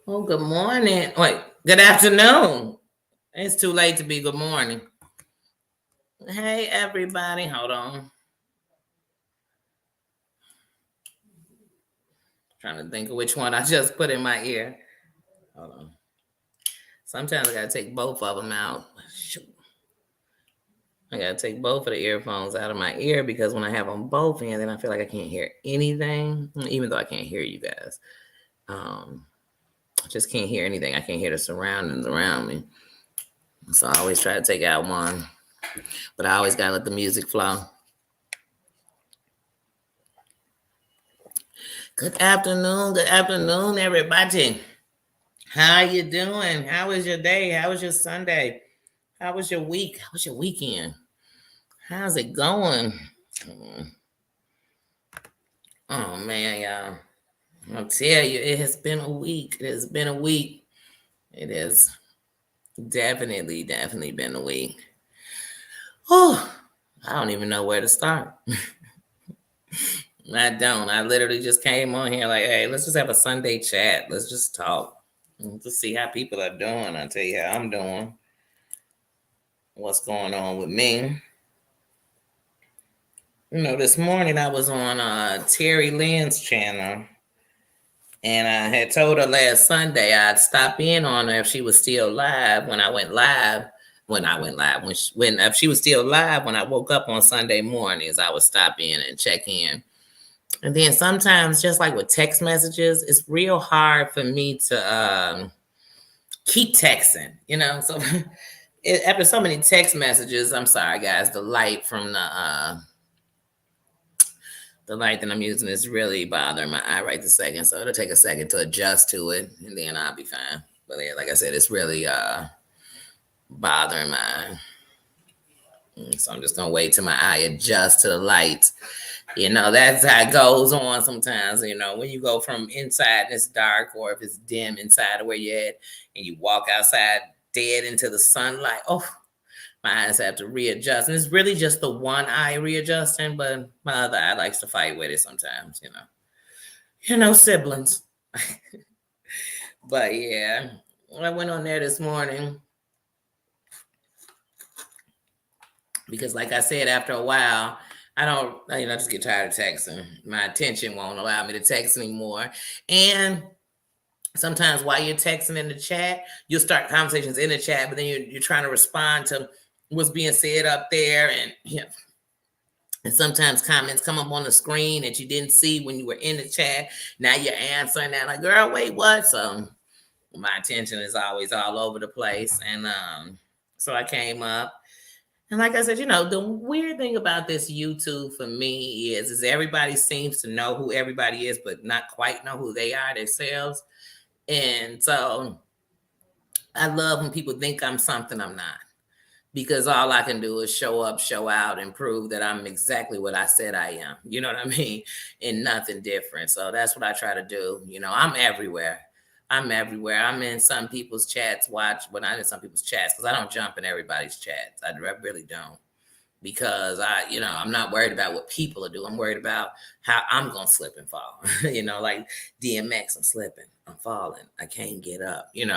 Oh, good morning. Wait, good afternoon. It's too late to be good morning. Hey, everybody. Hold on. Trying to think of which one I just put in my ear. Hold on. Sometimes I got to take both of them out. Shoot. I got to take both of the earphones out of my ear because when I have them both in, then I feel like I can't hear anything, even though I can't hear you guys. I just can't hear anything. I can't hear the surroundings around me. So I always try to take out one, but I always got to let the music flow. Good afternoon, everybody. How you doing? How was your day? How was your Sunday? How was your week? How was your weekend? How's it going? Oh man, y'all. I'll tell you, it has been a week. It has been a week. It has definitely been a week. Oh, I don't even know where to start. I don't. I literally just came on here like, hey, let's just have a Sunday chat. Let's just talk. Let's see how people are doing. I'll tell you how I'm doing. What's going on with me? This morning I was on Terry Lynn's channel, and I had told her last Sunday I'd stop in on her if she was still live when I went live. When if she was still live when I woke up on Sunday mornings, I would stop in and check in. And then sometimes, just like with text messages, it's real hard for me to keep texting. So after so many text messages, I'm sorry, guys. The light that I'm using is really bothering my eye right this second, so it'll take a second to adjust to it, and then I'll be fine. But yeah, like I said, it's really bothering my eye. So I'm just gonna wait till my eye adjusts to the light. That's how it goes on sometimes. When you go from inside and it's dark, or if it's dim inside of where you're at, and you walk outside dead into the sunlight. Oh, my eyes have to readjust. And it's really just the one eye readjusting, but my other eye likes to fight with it sometimes, siblings. But yeah, I went on there this morning because, like I said, after a while, I don't, I just get tired of texting. My attention won't allow me to text anymore. And sometimes while you're texting in the chat, you'll start conversations in the chat, but then you're trying to respond to what's being said up there. And sometimes comments come up on the screen that you didn't see when you were in the chat. Now you're answering that like, girl, wait, what? So my attention is always all over the place. And so I came up. And like I said, the weird thing about this YouTube for me is everybody seems to know who everybody is, but not quite know who they are themselves. And so I love when people think I'm something I'm not, because all I can do is show up, show out, and prove that I'm exactly what I said I am. You know what I mean? And nothing different. So that's what I try to do. I'm everywhere. I'm in some people's chats, not in some people's chats, because I don't jump in everybody's chats. I really don't. Because I'm not worried about what people are doing. I'm worried about how I'm going to slip and fall. Like DMX, I'm slipping, I'm falling, I can't get up, and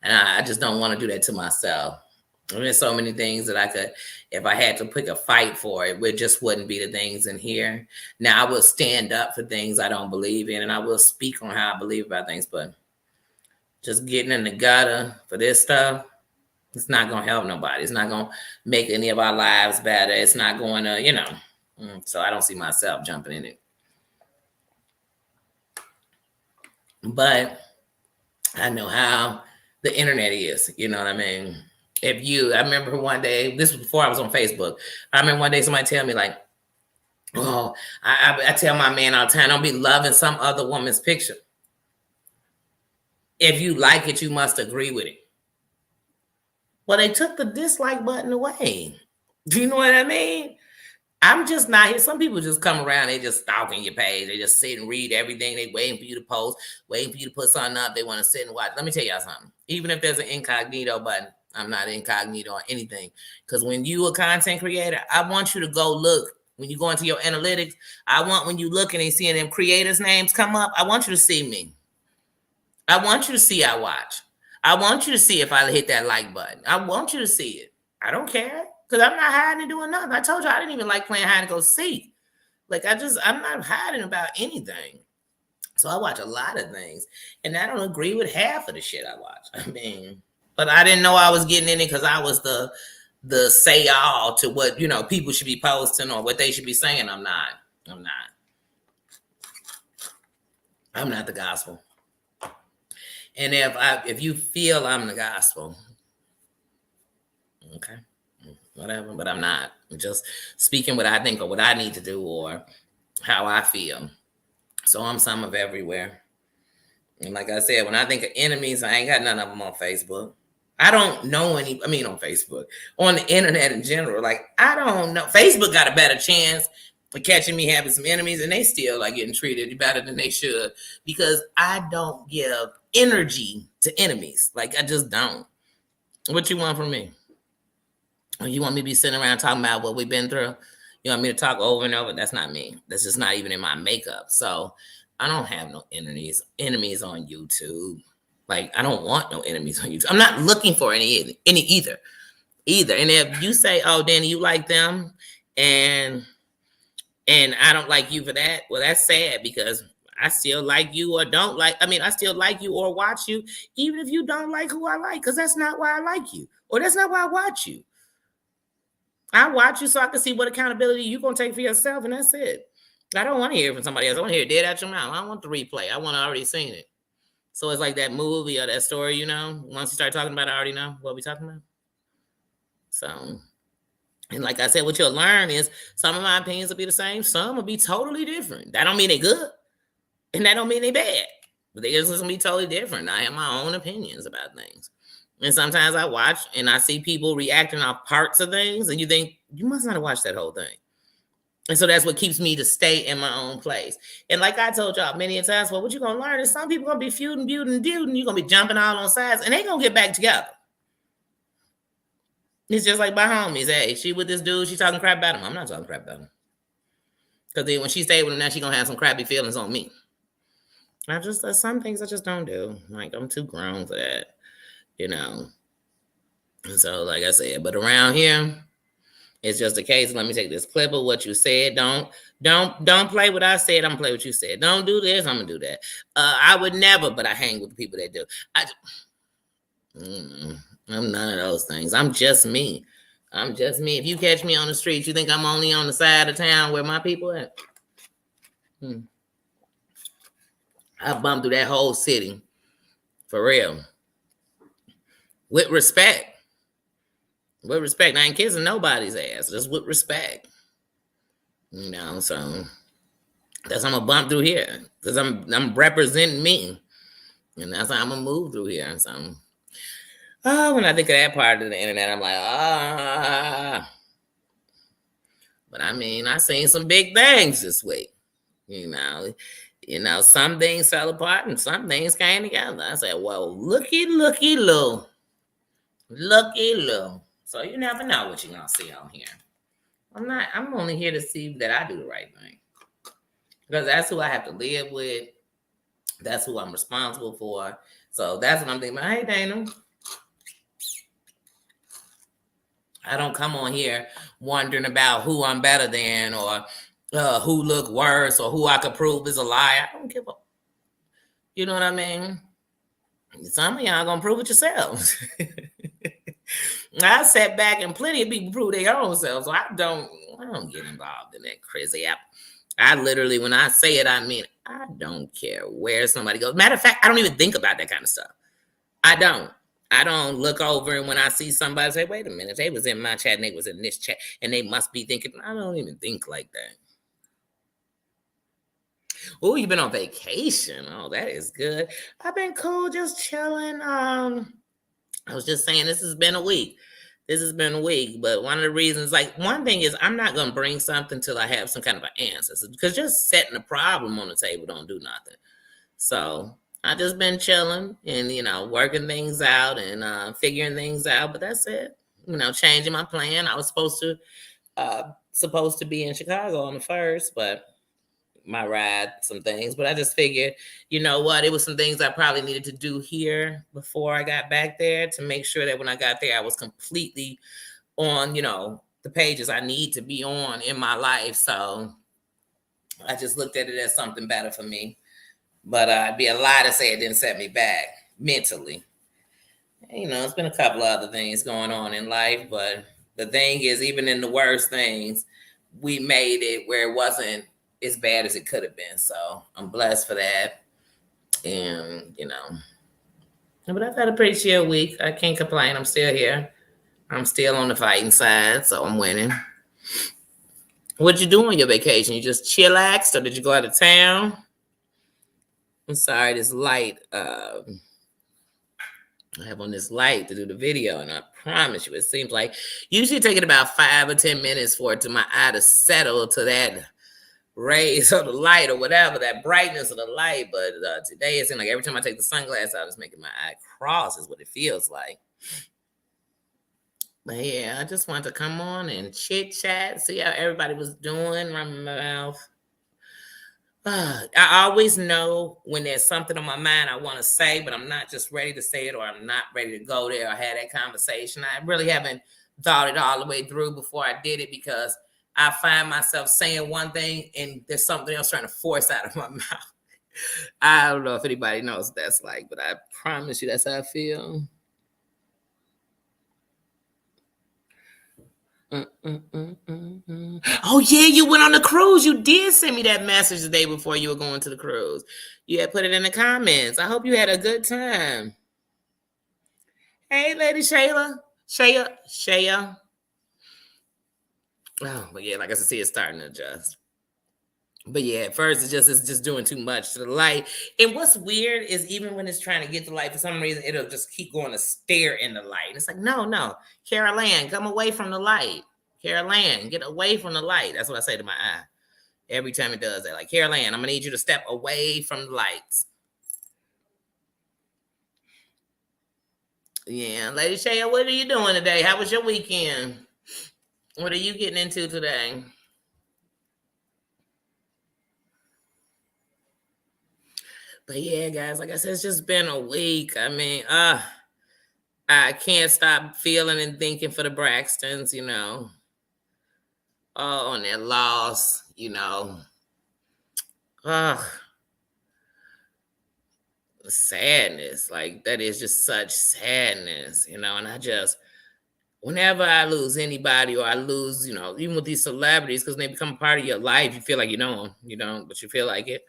I just don't want to do that to myself. There's so many things that I could, if I had to pick a fight for, it just wouldn't be the things in here. Now, I will stand up for things I don't believe in, and I will speak on how I believe about things, but just getting in the gutter for this stuff, it's not going to help nobody. It's not going to make any of our lives better. It's not going to, so I don't see myself jumping in it. But I know how the internet is, you know what I mean? I remember one day, this was before I was on Facebook. I remember one day somebody tell me like, oh, I tell my man all the time, don't be loving some other woman's picture. If you like it, you must agree with it. Well, they took the dislike button away. Do you know what I mean? I'm just not here. Some people just come around, they just stalking your page. They just sit and read everything. They waiting for you to post, waiting for you to put something up. They want to sit and watch. Let me tell y'all something. Even if there's an incognito button, I'm not incognito on anything. Because when you a content creator, I want you to go look When you go into your analytics, I want when you looking and seeing them creators' names come up, I want you to see me. I want you to see I watch. I want you to see if I hit that like button. I want you to see it. I don't care because I'm not hiding and doing nothing. I told you I didn't even like playing hide and go seek. Like I'm not hiding about anything. So I watch a lot of things, and I don't agree with half of the shit I watch. I mean, but I didn't know I was getting in it because I was the say all to what people should be posting or what they should be saying. I'm not. I'm not the gospel. And if you feel I'm the gospel, okay, whatever. But I'm not. I'm just speaking what I think or what I need to do or how I feel. So I'm some of everywhere. And like I said, when I think of enemies, I ain't got none of them on Facebook. I don't know any. I mean, on Facebook, on the internet in general. Like I don't know. Facebook got a better chance for catching me having some enemies, and they still like getting treated better than they should because I don't give energy to enemies. Like I just don't. What you want from me? You want me to be sitting around talking about what we've been through? You want me to talk over and over? That's not me. That's just not even in my makeup. So I don't have no enemies on YouTube. Like I don't want no enemies on YouTube. I'm not looking for any either. And if you say, "Oh, Danny, you like them," and I don't like you for that, well, that's sad because I still like you or don't like. I mean, I still like you or watch you, even if you don't like who I like, because that's not why I like you, or that's not why I watch you. I watch you so I can see what accountability you're gonna take for yourself, and that's it. I don't want to hear from somebody else. I want to hear it dead out your mouth. I don't want the replay. I want to already seen it. So it's like that movie or that story, once you start talking about it, I already know what we're talking about. So, and like I said, what you'll learn is some of my opinions will be the same. Some will be totally different. That don't mean they're good. And that don't mean they're bad. But they just going to be totally different. I have my own opinions about things. And sometimes I watch and I see people reacting off parts of things. And you think, you must not have watched that whole thing. And so that's what keeps me to stay in my own place. And like I told y'all many times, well, what you're going to learn is some people going to be feuding. You're going to be jumping all on sides, and they going to get back together. It's just like my homies. Hey, she with this dude, she talking crap about him. I'm not talking crap about him. Because then when she stayed with him, now she going to have some crappy feelings on me. There's some things I just don't do. Like, I'm too grown for that, And so, like I said, but around here, it's just a case. Let me take this clip of what you said. Don't play what I said. I'm gonna play what you said. Don't do this. I'm gonna do that. I would never, but I hang with the people that do. I'm none of those things. I'm just me. If you catch me on the street, you think I'm only on the side of town where my people at? I bumped through that whole city for real. With respect. With respect. I ain't kissing nobody's ass. Just with respect. So that's how I'm gonna bump through here. Because I'm representing me. And that's how I'm gonna move through here. So when I think of that part of the internet, I'm like, But I mean, I seen some big things this week. Some things fell apart and some things came together. I said, well, looky, loo. Looky, loo. So you never know what you're going to see on here. I'm only here to see that I do the right thing. Because that's who I have to live with. That's who I'm responsible for. So that's what I'm thinking about. Hey, Dana. I don't come on here wondering about who I'm better than or who look worse or who I could prove is a liar. I don't give a. You know what I mean? Some of y'all gonna prove it yourselves. I sat back and plenty of people prove their own selves. So I don't get involved in that crazy app. I literally, when I say it, I mean, I don't care where somebody goes. Matter of fact, I don't even think about that kind of stuff. I don't look over and when I see somebody say, wait a minute, they was in my chat and they was in this chat and they must be thinking, I don't even think like that. Oh, you've been on vacation. Oh, that is good. I've been cool, just chilling. I was just saying this has been a week. But one of the reasons, like one thing is I'm not going to bring something till I have some kind of an answer. Because just setting a problem on the table don't do nothing. So I just been chilling and, working things out and figuring things out. But that's it. Changing my plan. I was supposed to supposed to be in Chicago on the 1st, but my ride, some things. But I just figured, you know what? It was some things I probably needed to do here before I got back there to make sure that when I got there, I was completely on, the pages I need to be on in my life. So I just looked at it as something better for me. But it'd be a lie to say it didn't set me back mentally. It's been a couple of other things going on in life, but the thing is, even in the worst things, we made it where it wasn't as bad as it could have been. So I'm blessed for that. And, but I've had a pretty chill week. I can't complain. I'm still here. I'm still on the fighting side, so I'm winning. What'd you do on your vacation? You just chillaxed, or did you go out of town? I'm sorry, this light. I have on this light to do the video, and I promise you, it seems like usually take it about 5 or 10 minutes for it to my eye to settle to that rays of the light or whatever, that brightness of the light. But today it seems like every time I take the sunglasses out, it's making my eye cross, is what it feels like. But yeah, I just wanted to come on and chit chat, see how everybody was doing, run my mouth. I always know when there's something on my mind I want to say, but I'm not just ready to say it, or I'm not ready to go there or have that conversation. I really haven't thought it all the way through before I did it, because I find myself saying one thing and there's something else trying to force out of my mouth. I don't know if anybody knows what that's like, but I promise you that's how I feel. Oh yeah, you went on the cruise. You did send me that message the day before you were going to the cruise. You had put it in the comments. I hope you had a good time. Hey, Lady Shayla. Shaya. Oh, but yeah, like I said, it's starting to adjust. But yeah, at first it's just doing too much to the light. And what's weird is even when it's trying to get the light, for some reason it'll just keep going to stare in the light. It's like, no, Carol Ann, come away from the light. Carol Ann, get away from the light. That's what I say to my eye every time it does that. Like, Carol Ann, I'm gonna need you to step away from the lights. Yeah, Lady Shaya, what are you doing today? How was your weekend? What are you getting into today? But yeah, guys, like I said, it's just been a week. I mean, I can't stop feeling and thinking for the Braxtons, Oh, and their loss, sadness. Like, that is just such sadness, and whenever I lose anybody, or I lose, even with these celebrities, because they become part of your life, you feel like you don't, but you feel like it.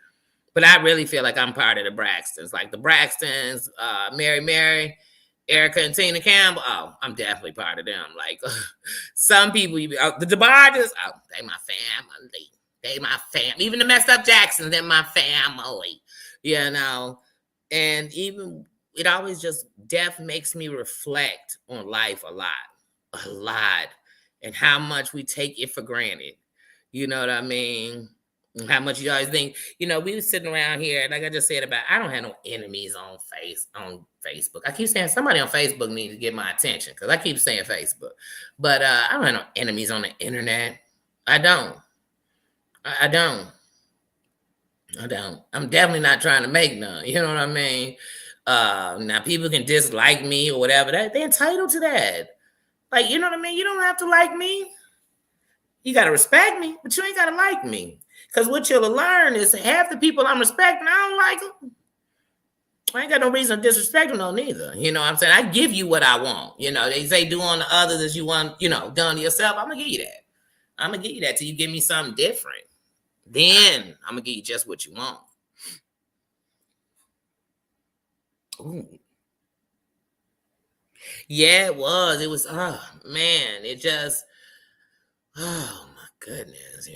But I really feel like I'm part of the Braxtons. Like the Braxtons, Mary, Erica, and Tina Campbell. Oh, I'm definitely part of them. Like some people, the DeBarges, they my family. They my family. Even the messed up Jacksons, they're my family. And even it always just, death makes me reflect on life a lot, and how much we take it for granted. You know what I mean? How much you always think, we were sitting around here, like I just said about, I don't have no enemies on Facebook. I keep saying somebody on Facebook needs to get my attention, because I keep saying Facebook. But I don't have no enemies on the internet. I don't. I don't. I'm definitely not trying to make none. You know what I mean? Now people can dislike me or whatever. They're entitled to that. Like, you know what I mean? You don't have to like me. You got to respect me, but you ain't got to like me. Because what you'll learn is half the people I'm respecting, I don't like them. I ain't got no reason to disrespect them, no, neither. You know what I'm saying? I give you what I want. They say do on the others as you want, done to yourself. I'm going to give you that. I'm going to give you that till you give me something different. Then I'm going to give you just what you want. Ooh. Yeah, it was. It was, oh, man. It just, oh, my goodness,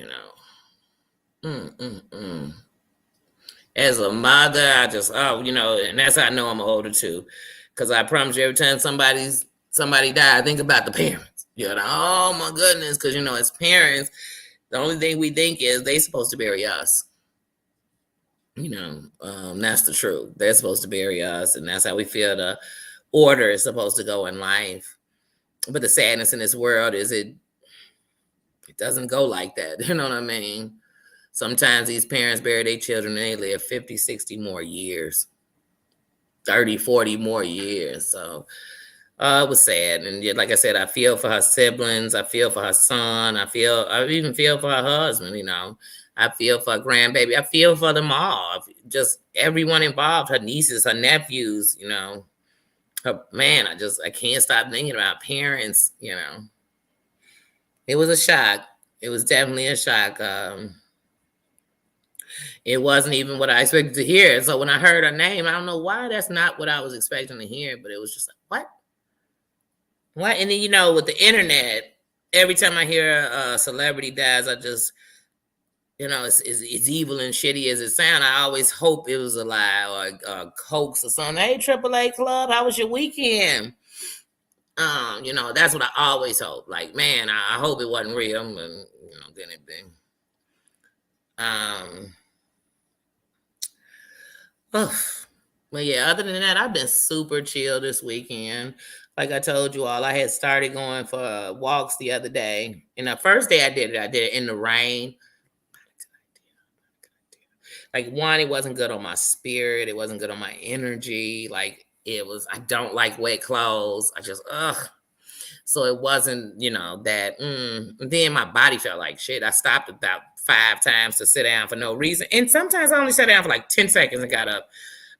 As a mother, I just, and that's how I know I'm older too. Because I promise you, every time somebody died, I think about the parents. Oh my goodness. Because, as parents, the only thing we think is they supposed to bury us. That's the truth. They're supposed to bury us, and that's how we feel the order is supposed to go in life. But the sadness in this world is it It doesn't go like that. You know what I mean? Sometimes these parents bury their children and they live 50, 60 more years, 30, 40 more years. So it was sad. And yet, like I said, I feel for her siblings. I feel for her son. I even feel for her husband, you know. I feel for her grandbaby. I feel for them all. Just everyone involved, her nieces, her nephews, you know. Man, I can't stop thinking about parents, you know. It was a shock. It was definitely a shock. It wasn't even what I expected to hear. So when I heard her name, I don't know why that's not what I was expecting to hear, but it was just like, what? What? And then, you know, with the internet, every time I hear a celebrity dies, I just, you know, it's evil and shitty as it sounds. I always hope it was a lie or a hoax or something. Hey, AAA Club, how was your weekend? You know, that's what I always hope. Like, man, I hope it wasn't real, but you know, then it be. But yeah, other than that, I've been super chill this weekend. Like I told you all, I had started going for walks the other day. And the first day I did it in the rain. Like, one, it wasn't good on my spirit. It wasn't good on my energy. Like, I don't like wet clothes. I just, ugh. So it wasn't, you know, that. And then my body felt like shit. I stopped about 5 times to sit down for no reason. And sometimes I only sat down for like 10 seconds and got up.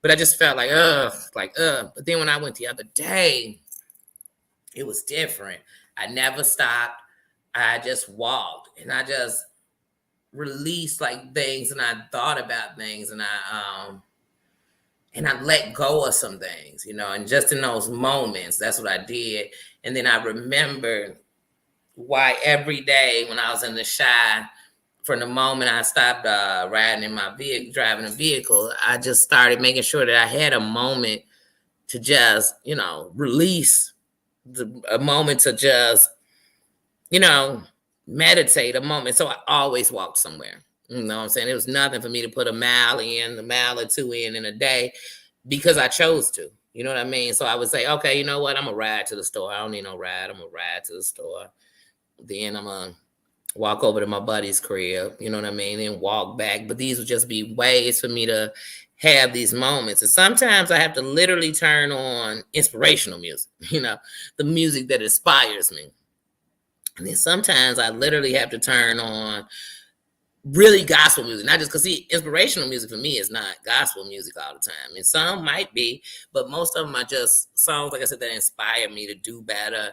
But I just felt like, ugh. But then when I went the other day, it was different. I never stopped. I just walked and I just released like things, and I thought about things, and I let go of some things, you know, and just in those moments, that's what I did. And then I remembered why every day when I was in the Chi, from the moment I stopped riding in my vehicle, driving a vehicle, I just started making sure that I had a moment to just, you know, release, a moment to just, you know, meditate, a moment. So I always walked somewhere. You know what I'm saying? It was nothing for me to put a mile or 2 in a day because I chose to. You know what I mean? So I would say, okay, you know what? I'm going to ride to the store. I don't need no ride. I'm going to ride to the store. Then I'm going to walk over to my buddy's crib. You know what I mean? And walk back. But these would just be ways for me to have these moments. And sometimes I have to literally turn on inspirational music, you know, the music that inspires me. And then sometimes I literally have to turn on really gospel music, not just because inspirational music for me is not gospel music all the time. And some might be, but most of them are just songs, like I said, that inspire me to do better.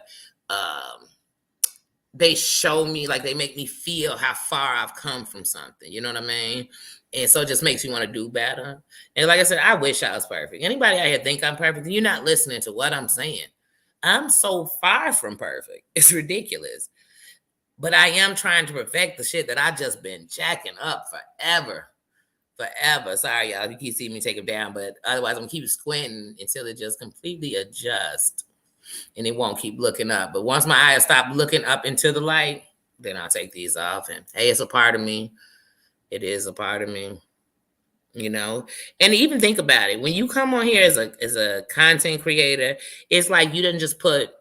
They show me, like, they make me feel how far I've come from something. You know what I mean? And so it just makes me want to do better. And like I said, I wish I was perfect. Anybody out here think I'm perfect? You're not listening to what I'm saying. I'm so far from perfect. It's ridiculous. But I am trying to perfect the shit that I just been jacking up forever. Sorry, y'all, if you keep seeing me take it down, but otherwise I'm gonna keep squinting until it just completely adjusts and it won't keep looking up. But once my eyes stop looking up into the light, then I'll take these off. And hey, it's a part of me. It is a part of me, you know. And even think about it, when you come on here as a content creator, it's like you didn't just put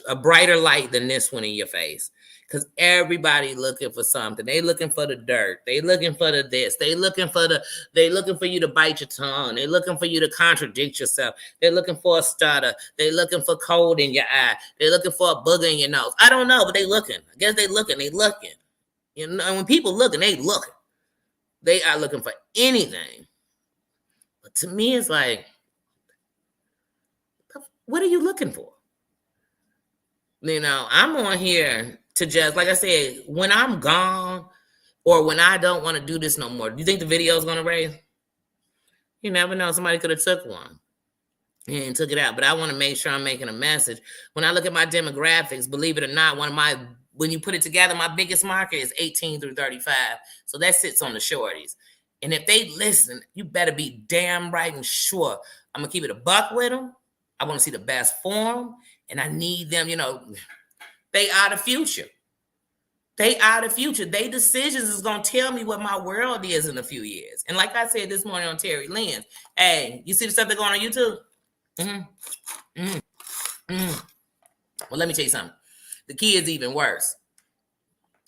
a brighter light than this one in your face. Because everybody looking for something. They looking for the dirt. They looking for the this. They looking for you to bite your tongue. They looking for you to contradict yourself. They're looking for a stutter. They looking for cold in your eye. They're looking for a booger in your nose. I don't know, but they looking. I guess they looking. You know, when people looking, they looking. They are looking for anything. But to me, it's like, what are you looking for? You know, I'm on here to just, like I said, when I'm gone or when I don't want to do this no more, do you think the video is going to raise? You never know. Somebody could have took one and took it out. But I want to make sure I'm making a message. When I look at my demographics, believe it or not, when you put it together, my biggest market is 18 through 35. So that sits on the shorties. And if they listen, you better be damn right and sure I'm going to keep it a buck with them. I want to see the best form. And I need them, you know, they are the future. They are the future. They decisions is going to tell me what my world is in a few years. And like I said this morning on Terry Lynn's, hey, you see the stuff that's going on YouTube? Well, let me tell you something. The kids even worse.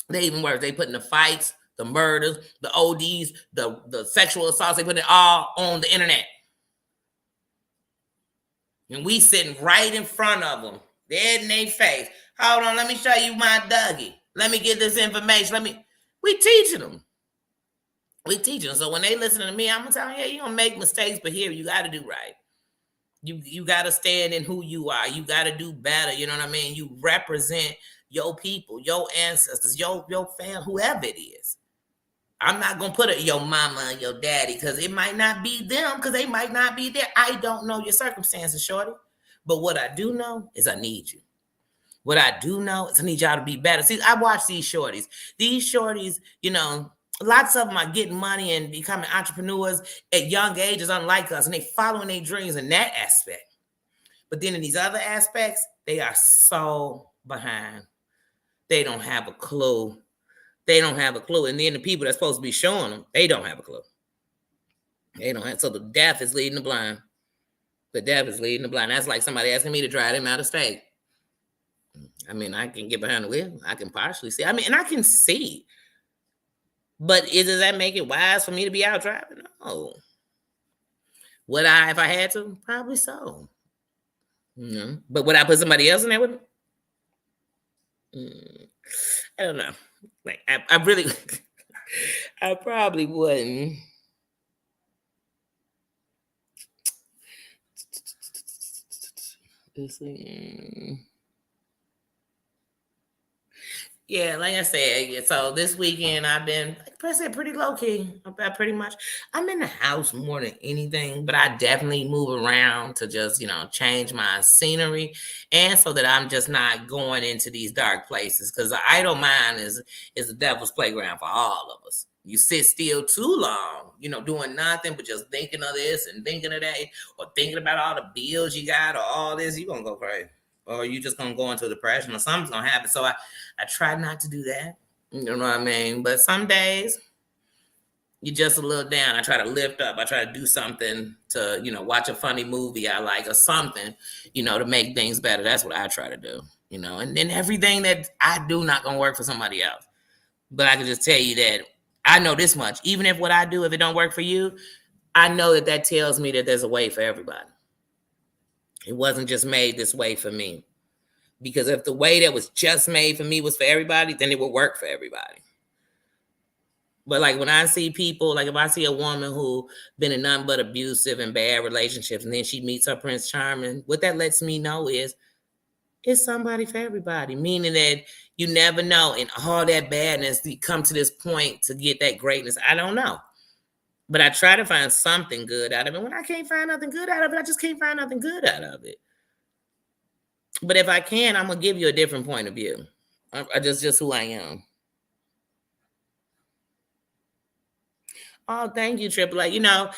They even worse. They putting the fights, the murders, the ODs, the sexual assaults. They put it all on the internet. And we sitting right in front of them, dead in their face. Hold on, let me show you my Dougie. Let me get this information. We teaching them. We teaching them. So when they listen to me, I'm gonna tell them, yeah, you're gonna make mistakes, but here you gotta do right. You gotta stand in who you are. You gotta do better. You know what I mean? You represent your people, your ancestors, your family, whoever it is. I'm not gonna put it your mama and your daddy because it might not be them because they might not be there. I don't know your circumstances, shorty. But what I do know is I need you. What I do know is I need y'all to be better. See, I watch these shorties. These shorties, you know, lots of them are getting money and becoming entrepreneurs at young ages, unlike us, and they following their dreams in that aspect. But then in these other aspects, they are so behind. They don't have a clue. They don't have a clue. And then the people that's supposed to be showing them, they don't have a clue. They don't have. So the deaf is leading the blind. The deaf is leading the blind. That's like somebody asking me to drive them out of state. I mean, I can get behind the wheel. I can partially see. I mean, and I can see. But does that make it wise for me to be out driving? No. Would I, if I had to? Probably so. But would I put somebody else in there with me? I don't know. Like, I really, I probably wouldn't. Yeah, like I said, so this weekend I've been, like I said, pretty low key. Pretty much, I'm in the house more than anything, but I definitely move around to just, change my scenery, and so that I'm just not going into these dark places. Because the idle mind is the devil's playground for all of us. You sit still too long, doing nothing but just thinking of this and thinking of that, or thinking about all the bills you got or all this, you're gonna go crazy. Or you just gonna go into a depression or something's gonna happen. So I try not to do that. You know what I mean? But some days you're just a little down. I try to lift up. I try to do something to, watch a funny movie I like or something, to make things better. That's what I try to do, and then everything that I do not gonna work for somebody else. But I can just tell you that I know this much. Even if what I do, if it don't work for you, I know that tells me that there's a way for everybody. It wasn't just made this way for me. Because if the way that was just made for me was for everybody, then it would work for everybody. But like when I see people, like if I see a woman who been in nothing but abusive and bad relationships, and then she meets her Prince Charming, what that lets me know is it's somebody for everybody. Meaning that you never know, in all that badness, you come to this point to get that greatness. I don't know. But I try to find something good out of it. When I can't find nothing good out of it, I just can't find nothing good out of it. But if I can, I'm gonna give you a different point of view. I just who I am. Oh, thank you, Triple A.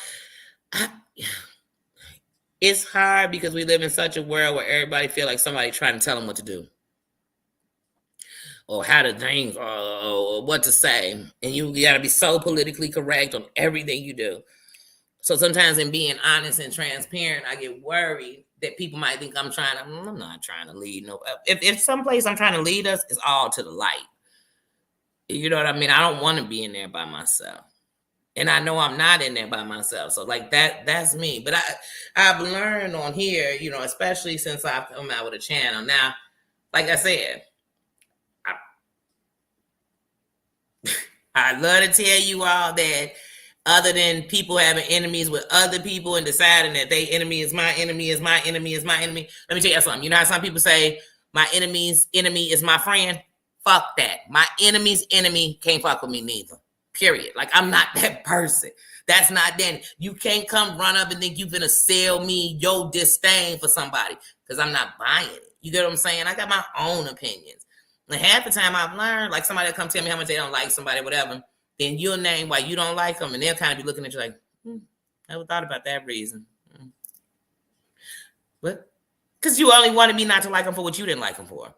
It's hard because we live in such a world where everybody feel like somebody trying to tell them what to do, or how to think, or what to say, and you got to be so politically correct on everything you do. So sometimes in being honest and transparent, I get worried that people might think I'm not trying to lead. No, if someplace I'm trying to lead us, it's all to the light. You know what I mean? I don't want to be in there by myself. And I know I'm not in there by myself. So like that's me. But I've learned on here, especially since I've come out with a channel. Now, like I said, I love to tell you all that other than people having enemies with other people and deciding that they enemy is my enemy, is my enemy, is my enemy. Let me tell you something. You know how some people say my enemy's enemy is my friend? Fuck that. My enemy's enemy can't fuck with me neither. Period. Like I'm not that person. That's not then. You can't come run up and think you're gonna sell me your disdain for somebody because I'm not buying it. You get what I'm saying? I got my own opinions. And half the time I've learned, like somebody come tell me how much they don't like somebody, whatever, then you'll name why you don't like them, and they'll kind of be looking at you like, never thought about that reason. What? Because you only wanted me not to like them for what you didn't like them for.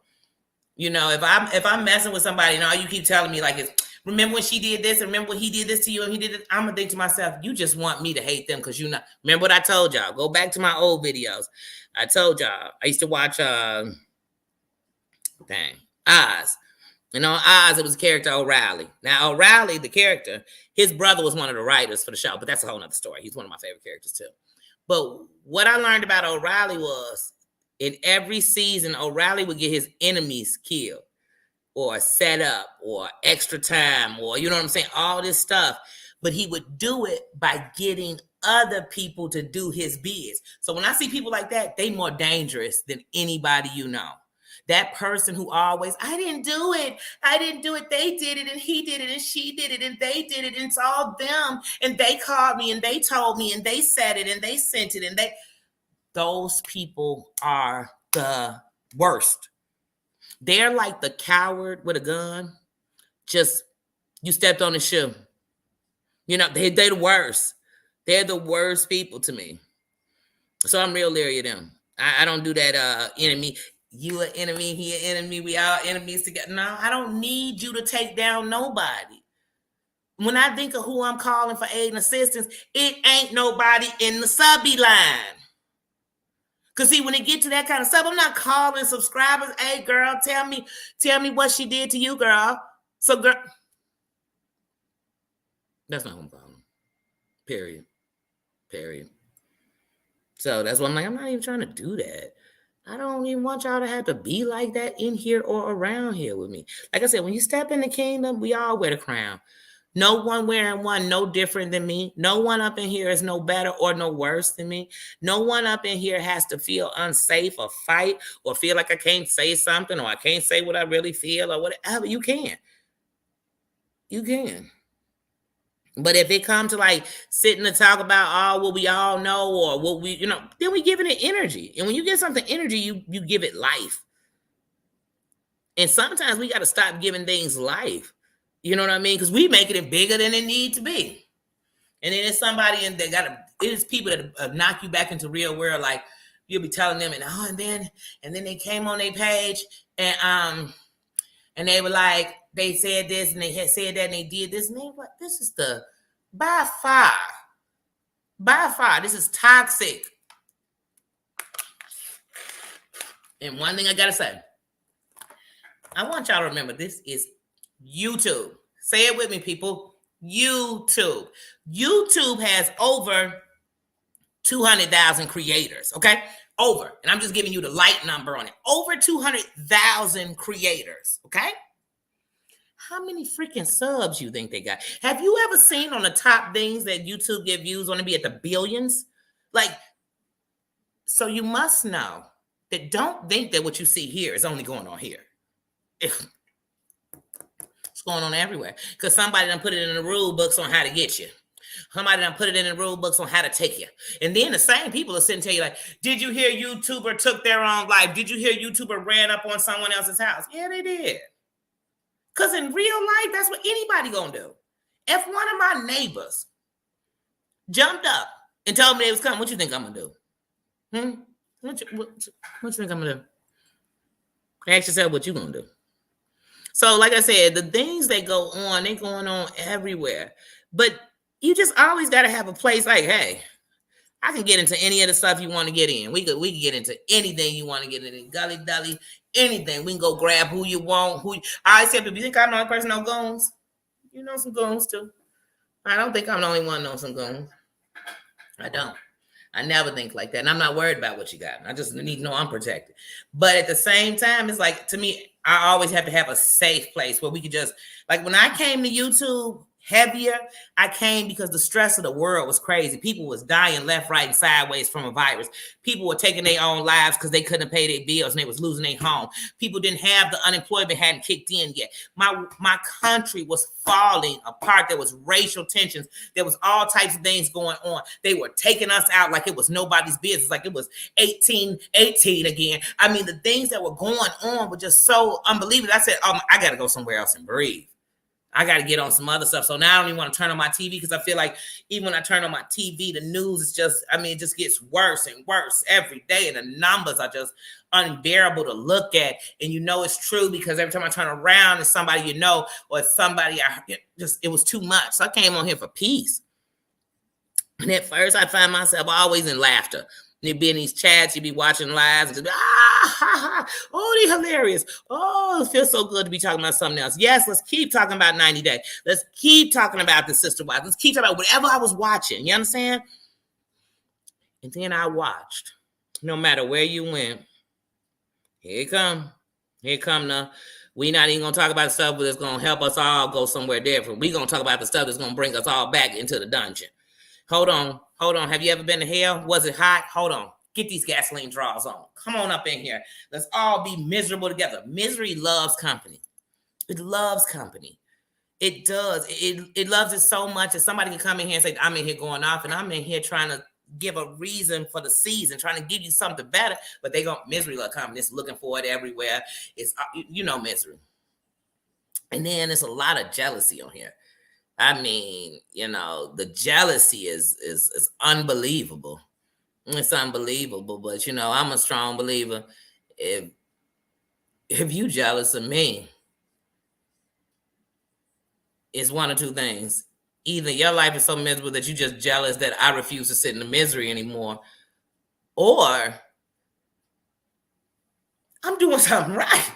If I'm messing with somebody and all you keep telling me like is, remember when she did this, and remember when he did this to you, and he did it, I'm gonna think to myself, you just want me to hate them because remember what I told y'all. Go back to my old videos. I told y'all I used to watch Oz. And on Oz, it was the character O'Reilly. Now, O'Reilly, the character, his brother was one of the writers for the show, but that's a whole nother story. He's one of my favorite characters too. But what I learned about O'Reilly was in every season, O'Reilly would get his enemies killed or set up or extra time or, you know what I'm saying, all this stuff. But he would do it by getting other people to do his bids. So when I see people like that, they more dangerous than anybody you know. That person who always, I didn't do it. I didn't do it. They did it and he did it and she did it and they did it and it's all them. And they called me and they told me and they said it and they sent it and they, those people are the worst. They're like the coward with a gun. Just, you stepped on his shoe. You know, they're the worst. They're the worst people to me. So I'm real leery of them. I don't do that enemy. You an enemy, he an enemy, we all enemies together. No, I don't need you to take down nobody. When I think of who I'm calling for aid and assistance, it ain't nobody in the subby line. Because see, when it get to that kind of stuff, I'm not calling subscribers, hey girl, tell me what she did to you, girl. So girl, that's not who I'm calling. Period. So that's why I'm like, I'm not even trying to do that. I don't even want y'all to have to be like that in here or around here with me. Like I said, when you step in the kingdom, we all wear the crown. No one wearing one no different than me. No one up in here is no better or no worse than me. No one up in here has to feel unsafe or fight or feel like I can't say something or I can't say what I really feel or whatever. You can. But if it comes to like sitting to talk about what we all know or what we, you know, then we give it energy. And when you give something energy, you give it life. And sometimes we got to stop giving things life. You know what I mean? Because we making it bigger than it need to be. And then there's somebody and it's people that knock you back into real world. Like you'll be telling them and then they came on their page and they were like, they said this and they had said that and they did this. And they were, this is by far, this is toxic. And one thing I got to say, I want y'all to remember this is YouTube. Say it with me, people. YouTube. YouTube has over 200,000 creators, okay? Over. And I'm just giving you the light number on it. Over 200,000 creators, okay? How many freaking subs you think they got? Have you ever seen on the top things that YouTube get views on to be at the billions? Like, so you must know that don't think that what you see here is only going on here. It's going on everywhere. Because somebody done put it in the rule books on how to get you. Somebody done put it in the rule books on how to take you. And then the same people are sitting and tell you like, did you hear YouTuber took their own life? Did you hear YouTuber ran up on someone else's house? Yeah, they did. Because in real life, that's what anybody gonna do. If one of my neighbors jumped up and told me they was coming, what you think I'm gonna do? What you think I'm gonna do? Ask yourself what you gonna do. So, like I said, the things that go on, they going on everywhere. But you just always gotta have a place like, hey, I can get into any of the stuff you want to get in. We can get into anything you want to get in. Gully dully, anything. We can go grab who you want. I said, if you think I'm the only person know goons, you know some goons too. I don't think I'm the only one know some goons. I don't. I never think like that. And I'm not worried about what you got. I just need to know I'm protected. But at the same time, it's like, to me, I always have to have a safe place where we could just, like when I came to YouTube heavier, I came because the stress of the world was crazy. People was dying left, right, and sideways from a virus. People were taking their own lives because they couldn't pay their bills and they was losing their home. People didn't have the unemployment hadn't kicked in yet. My country was falling apart. There was racial tensions. There was all types of things going on. They were taking us out like it was nobody's business, like it was 1818 again. I mean, the things that were going on were just so unbelievable. I said, I got to go somewhere else and breathe. I got to get on some other stuff. So now I don't even want to turn on my TV because I feel like even when I turn on my TV, the news is just, it just gets worse and worse every day. And the numbers are just unbearable to look at. And you know it's true because every time I turn around, it's somebody you know or it's somebody it was too much. So I came on here for peace. And at first I find myself always in laughter. You'd be in these chats, you'd be watching lives, and just be, ha, ha. Oh, they're hilarious. Oh, it feels so good to be talking about something else. Yes, let's keep talking about 90 Day. Let's keep talking about the Sister Wives. Let's keep talking about whatever I was watching. You understand? And then I watched. No matter where you went, here it come. Here it come now. We're not even going to talk about stuff that's going to help us all go somewhere different. We're going to talk about the stuff that's going to bring us all back into the dungeon. Hold on. Have you ever been to hell? Was it hot? Hold on. Get these gasoline draws on. Come on up in here. Let's all be miserable together. Misery loves company. It loves company. It does. It loves it so much that somebody can come in here and say, I'm in here going off, and I'm in here trying to give a reason for the season, trying to give you something better, but they go, misery love company. It's looking for it everywhere. It's, misery. And then there's a lot of jealousy on here. I mean, the jealousy is unbelievable. It's unbelievable, but I'm a strong believer. If you jealous of me, it's one or two things. Either your life is so miserable that you're just jealous that I refuse to sit in the misery anymore, or I'm doing something right.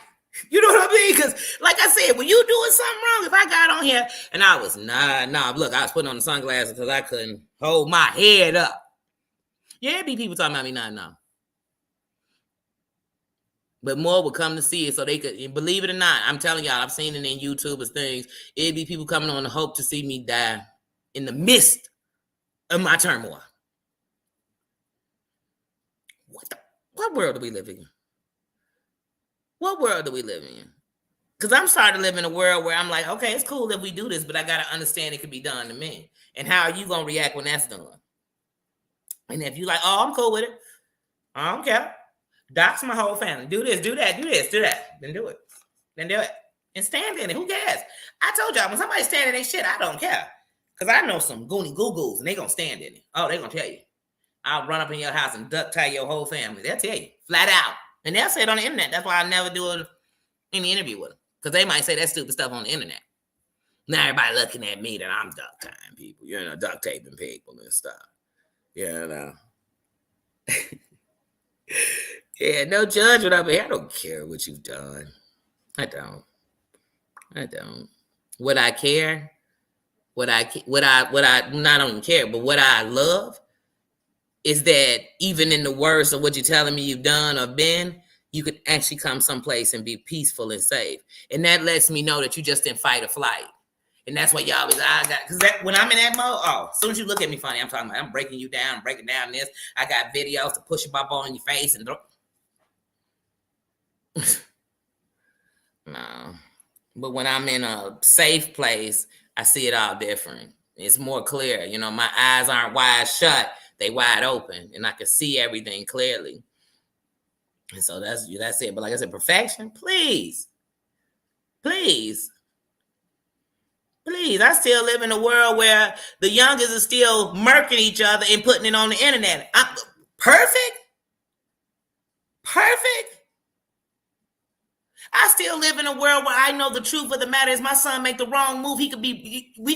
You know what I mean? Because, like I said, when you doing something wrong, if I got on here and I was, look, I was putting on the sunglasses because I couldn't hold my head up. Yeah, it'd be people talking about me now. But more would come to see it so they could, believe it or not, I'm telling y'all, I've seen it in YouTubers things. It'd be people coming on to hope to see me die in the midst of my turmoil. What world are we living in? What world do we live in? Because I'm starting to live in a world where I'm like, okay, it's cool if we do this, but I got to understand it could be done to me. And how are you going to react when that's done? And if you're like, oh, I'm cool with it. I don't care. Dox my whole family. Do this, do that, do this, do that. Then do it. Then do it. And stand in it. Who cares? I told y'all, when somebody's standing in their shit, I don't care. Because I know some goony goo-goos, and they going to stand in it. Oh, they going to tell you. I'll run up in your house and duck tie your whole family. They'll tell you. Flat out. And they'll say it on the internet. That's why I never do any interview with them. Because they might say that stupid stuff on the internet. Now everybody looking at me that I'm duct tying people. Duct taping people and stuff. Yeah, no judgment up here. I don't care what you've done. I don't. Would I care? Would I not only care, but what I love is that even in the worst of what you're telling me you've done or been, you could actually come someplace and be peaceful and safe. And that lets me know that you just in fight or flight. And that's what y'all because when I'm in that mode, as soon as you look at me funny, I'm talking about, I'm breaking you down, breaking down this. I got videos to push a bump on your face and no. But when I'm in a safe place, I see it all different. It's more clear. My eyes aren't wide shut. They wide open, and I can see everything clearly. And so that's it. But like I said, perfection, please. I still live in a world where the youngest are still murking each other and putting it on the internet. Perfect. I still live in a world where I know the truth of the matter is my son make the wrong move. We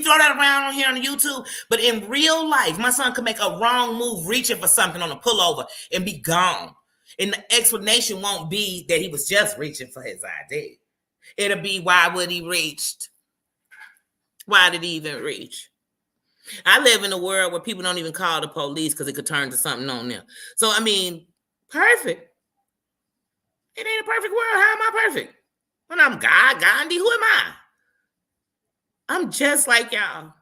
throw that around on here on YouTube, but in real life, my son could make a wrong move reaching for something on a pullover and be gone. And the explanation won't be that he was just reaching for his ID. It'll be, why would he reached? Why did he even reach? I live in a world where people don't even call the police because it could turn to something on them. So, perfect. It ain't a perfect world. How am I perfect? When I'm God, Gandhi, who am I? I'm just like y'all.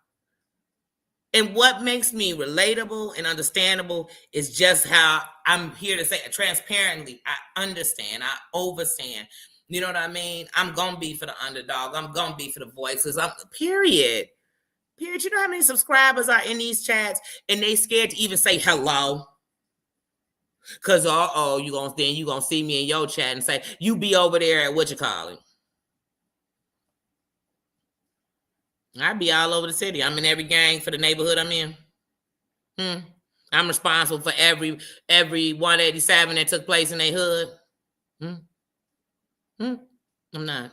And what makes me relatable and understandable is just how I'm here to say it transparently. I understand. I overstand. You know what I mean? I'm going to be for the underdog. I'm going to be for the voices. Period. You know how many subscribers are in these chats and they scared to even say hello? Because, you're going to see me in your chat and say, you be over there at what you call it. I be all over the city. I'm in every gang for the neighborhood I'm in. I'm responsible for every 187 that took place in their hood. I'm not.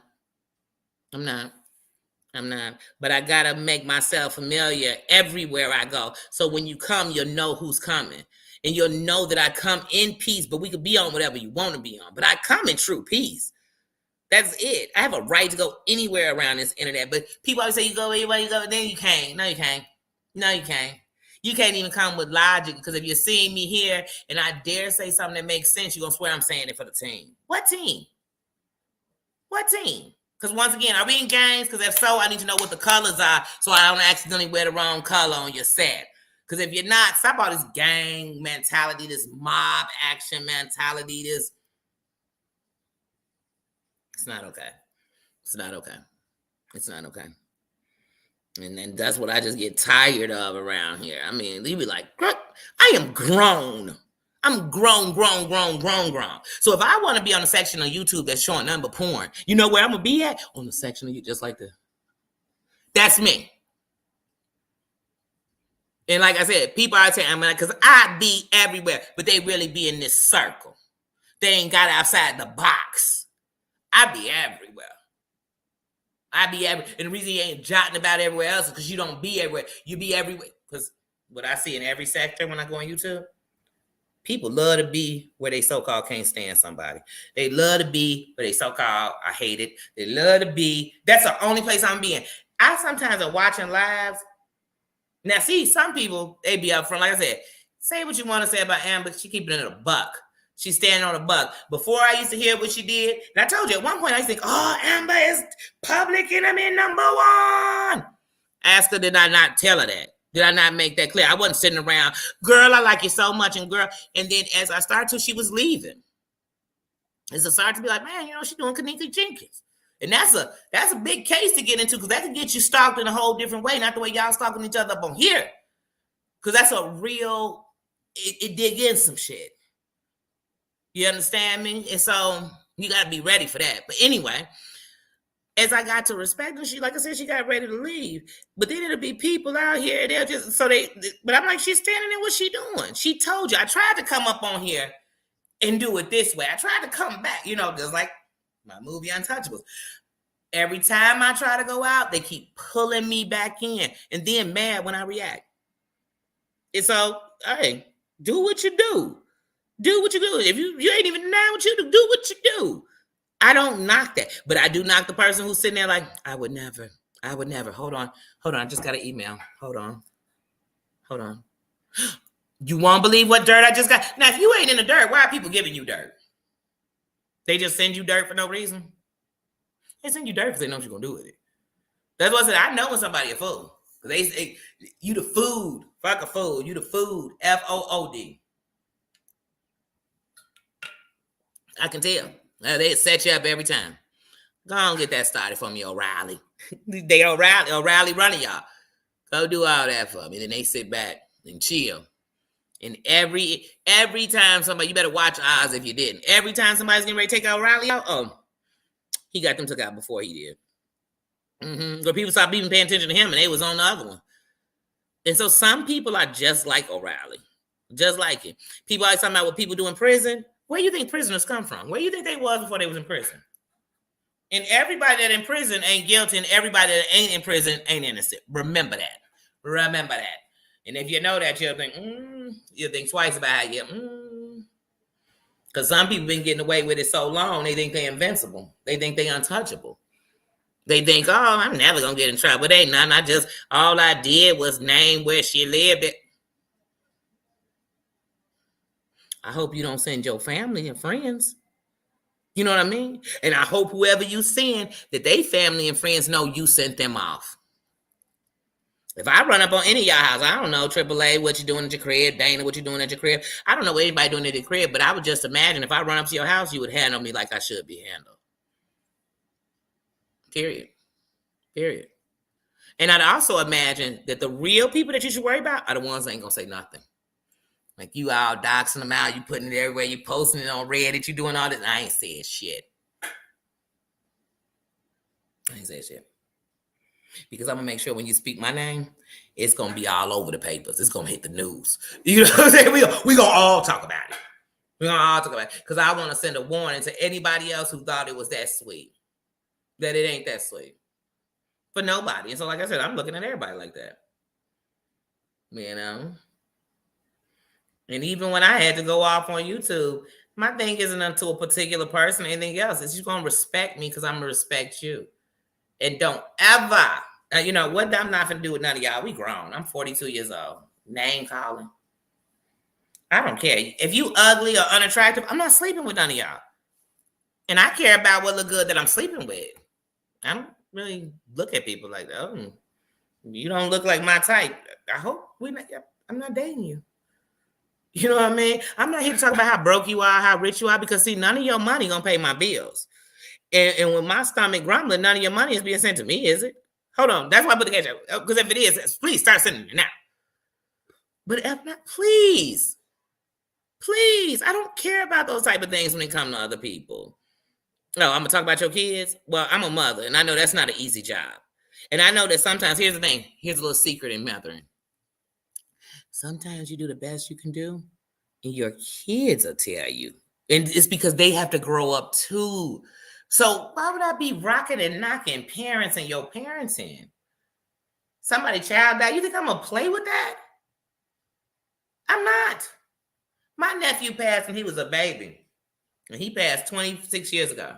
I'm not. But I gotta make myself familiar everywhere I go. So when you come, you'll know who's coming. And you'll know that I come in peace, but we could be on whatever you want to be on. But I come in true peace. That's it. I have a right to go anywhere around this internet. But people always say you go anywhere you go, then you can't. No, you can't. No, you can't. You can't even come with logic, because if you're seeing me here and I dare say something that makes sense, you're going to swear I'm saying it for the team. What team? What team? Because once again, are we in gangs? Because if so, I need to know what the colors are so I don't accidentally wear the wrong color on your set. Because if you're not, stop all this gang mentality, this mob action mentality, this. It's not okay. It's not okay. It's not okay. And then that's what I just get tired of around here. I mean, you be like, I am grown. I'm grown. So if I want to be on a section of YouTube that's showing nothing but porn, you know where I'm going to be at? On the section of you, just like this. That's me. And like I said, people are saying, because I be everywhere, but they really be in this circle. They ain't got outside the box. I be everywhere. And the reason you ain't jotting about everywhere else is because you don't be everywhere. You be everywhere. Because what I see in every sector when I go on YouTube, people love to be where they so-called can't stand somebody. They love to be where they so-called I hate it. They love to be. That's the only place I'm being. I sometimes are watching lives. Now, see, some people, they be up front. Like I said, say what you want to say about Amber. She keeping it a buck. She's standing on a buck. Before I used to hear what she did, and I told you at one point, I used to think, oh, Amber is public enemy number one. Ask her, did I not tell her that? Did I not make that clear? I wasn't sitting around, girl, I like you so much, and girl. And then as I started to, she was leaving. As I started to be like, man, she's doing Kenneka Jenkins. And that's a big case to get into, because that can get you stalked in a whole different way, not the way y'all stalking each other up on here. Because that's a real, it dig in some shit. You understand me? And so you got to be ready for that. But anyway, as I got to respect her, she, like I said, she got ready to leave. But then it'll be people out here, they'll just, but I'm like, she's standing there, what's she doing? She told you. I tried to come up on here and do it this way. I tried to come back, just like my movie Untouchables. Every time I try to go out, they keep pulling me back in and then mad when I react. And so, hey, do what you do. Do what you do. If you ain't even know what you do what you do. I don't knock that. But I do knock the person who's sitting there like, I would never. Hold on. I just got an email. Hold on. You won't believe what dirt I just got. Now, if you ain't in the dirt, why are people giving you dirt? They just send you dirt for no reason. They send you dirt because they know what you're going to do with it. That's what I said. I know when somebody a fool. Because they say, you the food. Fuck a fool. You the food. Food. I can tell. They set you up every time. Go on, get that started for me, O'Reilly. They O'Reilly running y'all. Go do all that for me. Then they sit back and chill. And every time somebody, you better watch Oz if you didn't. Every time somebody's getting ready to take O'Reilly out, he got them took out before he did. But people stopped even paying attention to him, and they was on the other one. And so some people are just like O'Reilly. Just like it. People always talking about what people do in prison. Where do you think prisoners come from? Where do you think they was before they was in prison? And everybody that in prison ain't guilty, and everybody that ain't in prison ain't innocent. Remember that. And if you know that, you'll think twice about it. Because some people been getting away with it so long, they think they're invincible. They think they're untouchable. They think, I'm never going to get in trouble. They not. All I did was name where she lived at. I hope you don't send your family and friends. You know what I mean? And I hope whoever you send, that they family and friends know you sent them off. If I run up on any of y'all house, I don't know, AAA, what you doing at your crib, Dana, what you doing at your crib. I don't know what anybody doing at your crib, but I would just imagine if I run up to your house, you would handle me like I should be handled. Period. And I'd also imagine that the real people that you should worry about are the ones that ain't going to say nothing. Like you all doxing them out, you putting it everywhere, you posting it on Reddit, you doing all this. I ain't saying shit. Because I'm going to make sure when you speak my name, it's going to be all over the papers. It's going to hit the news. You know what I'm saying? We're going to all talk about it. Because I want to send a warning to anybody else who thought it was that sweet. That it ain't that sweet. for nobody. And so, like I said, I'm looking at everybody like that. You know? And even when I had to go off on YouTube, my thing isn't unto a particular person or anything else. It's you're going to respect me because I'm going to respect you. And don't ever, you know, what I'm not going to do with none of y'all. We grown. I'm 42 years old. Name calling. I don't care. If you ugly or unattractive, I'm not sleeping with none of y'all. And I care about what look good that I'm sleeping with. I don't really look at people like, oh, you don't look like my type. I hope I'm not dating you. You know what I mean? I'm not here to talk about how broke you are, how rich you are, because see, none of your money gonna pay my bills. And with my stomach grumbling, none of your money is being sent to me, is it? Hold on. That's why I put the cash out. Because if it is, please start sending it now. But if not, please. Please. I don't care about those type of things when it comes to other people. No, I'm gonna talk about your kids. Well, I'm a mother, and I know that's not an easy job. And I know that sometimes, here's the thing. Here's a little secret in mothering. Sometimes you do the best you can do, and your kids will tell you. And it's because they have to grow up too. So why would I be rocking and knocking parents and your parents in? Somebody child died. You think I'm going to play with that? I'm not. My nephew passed when he was a baby. And he passed 26 years ago.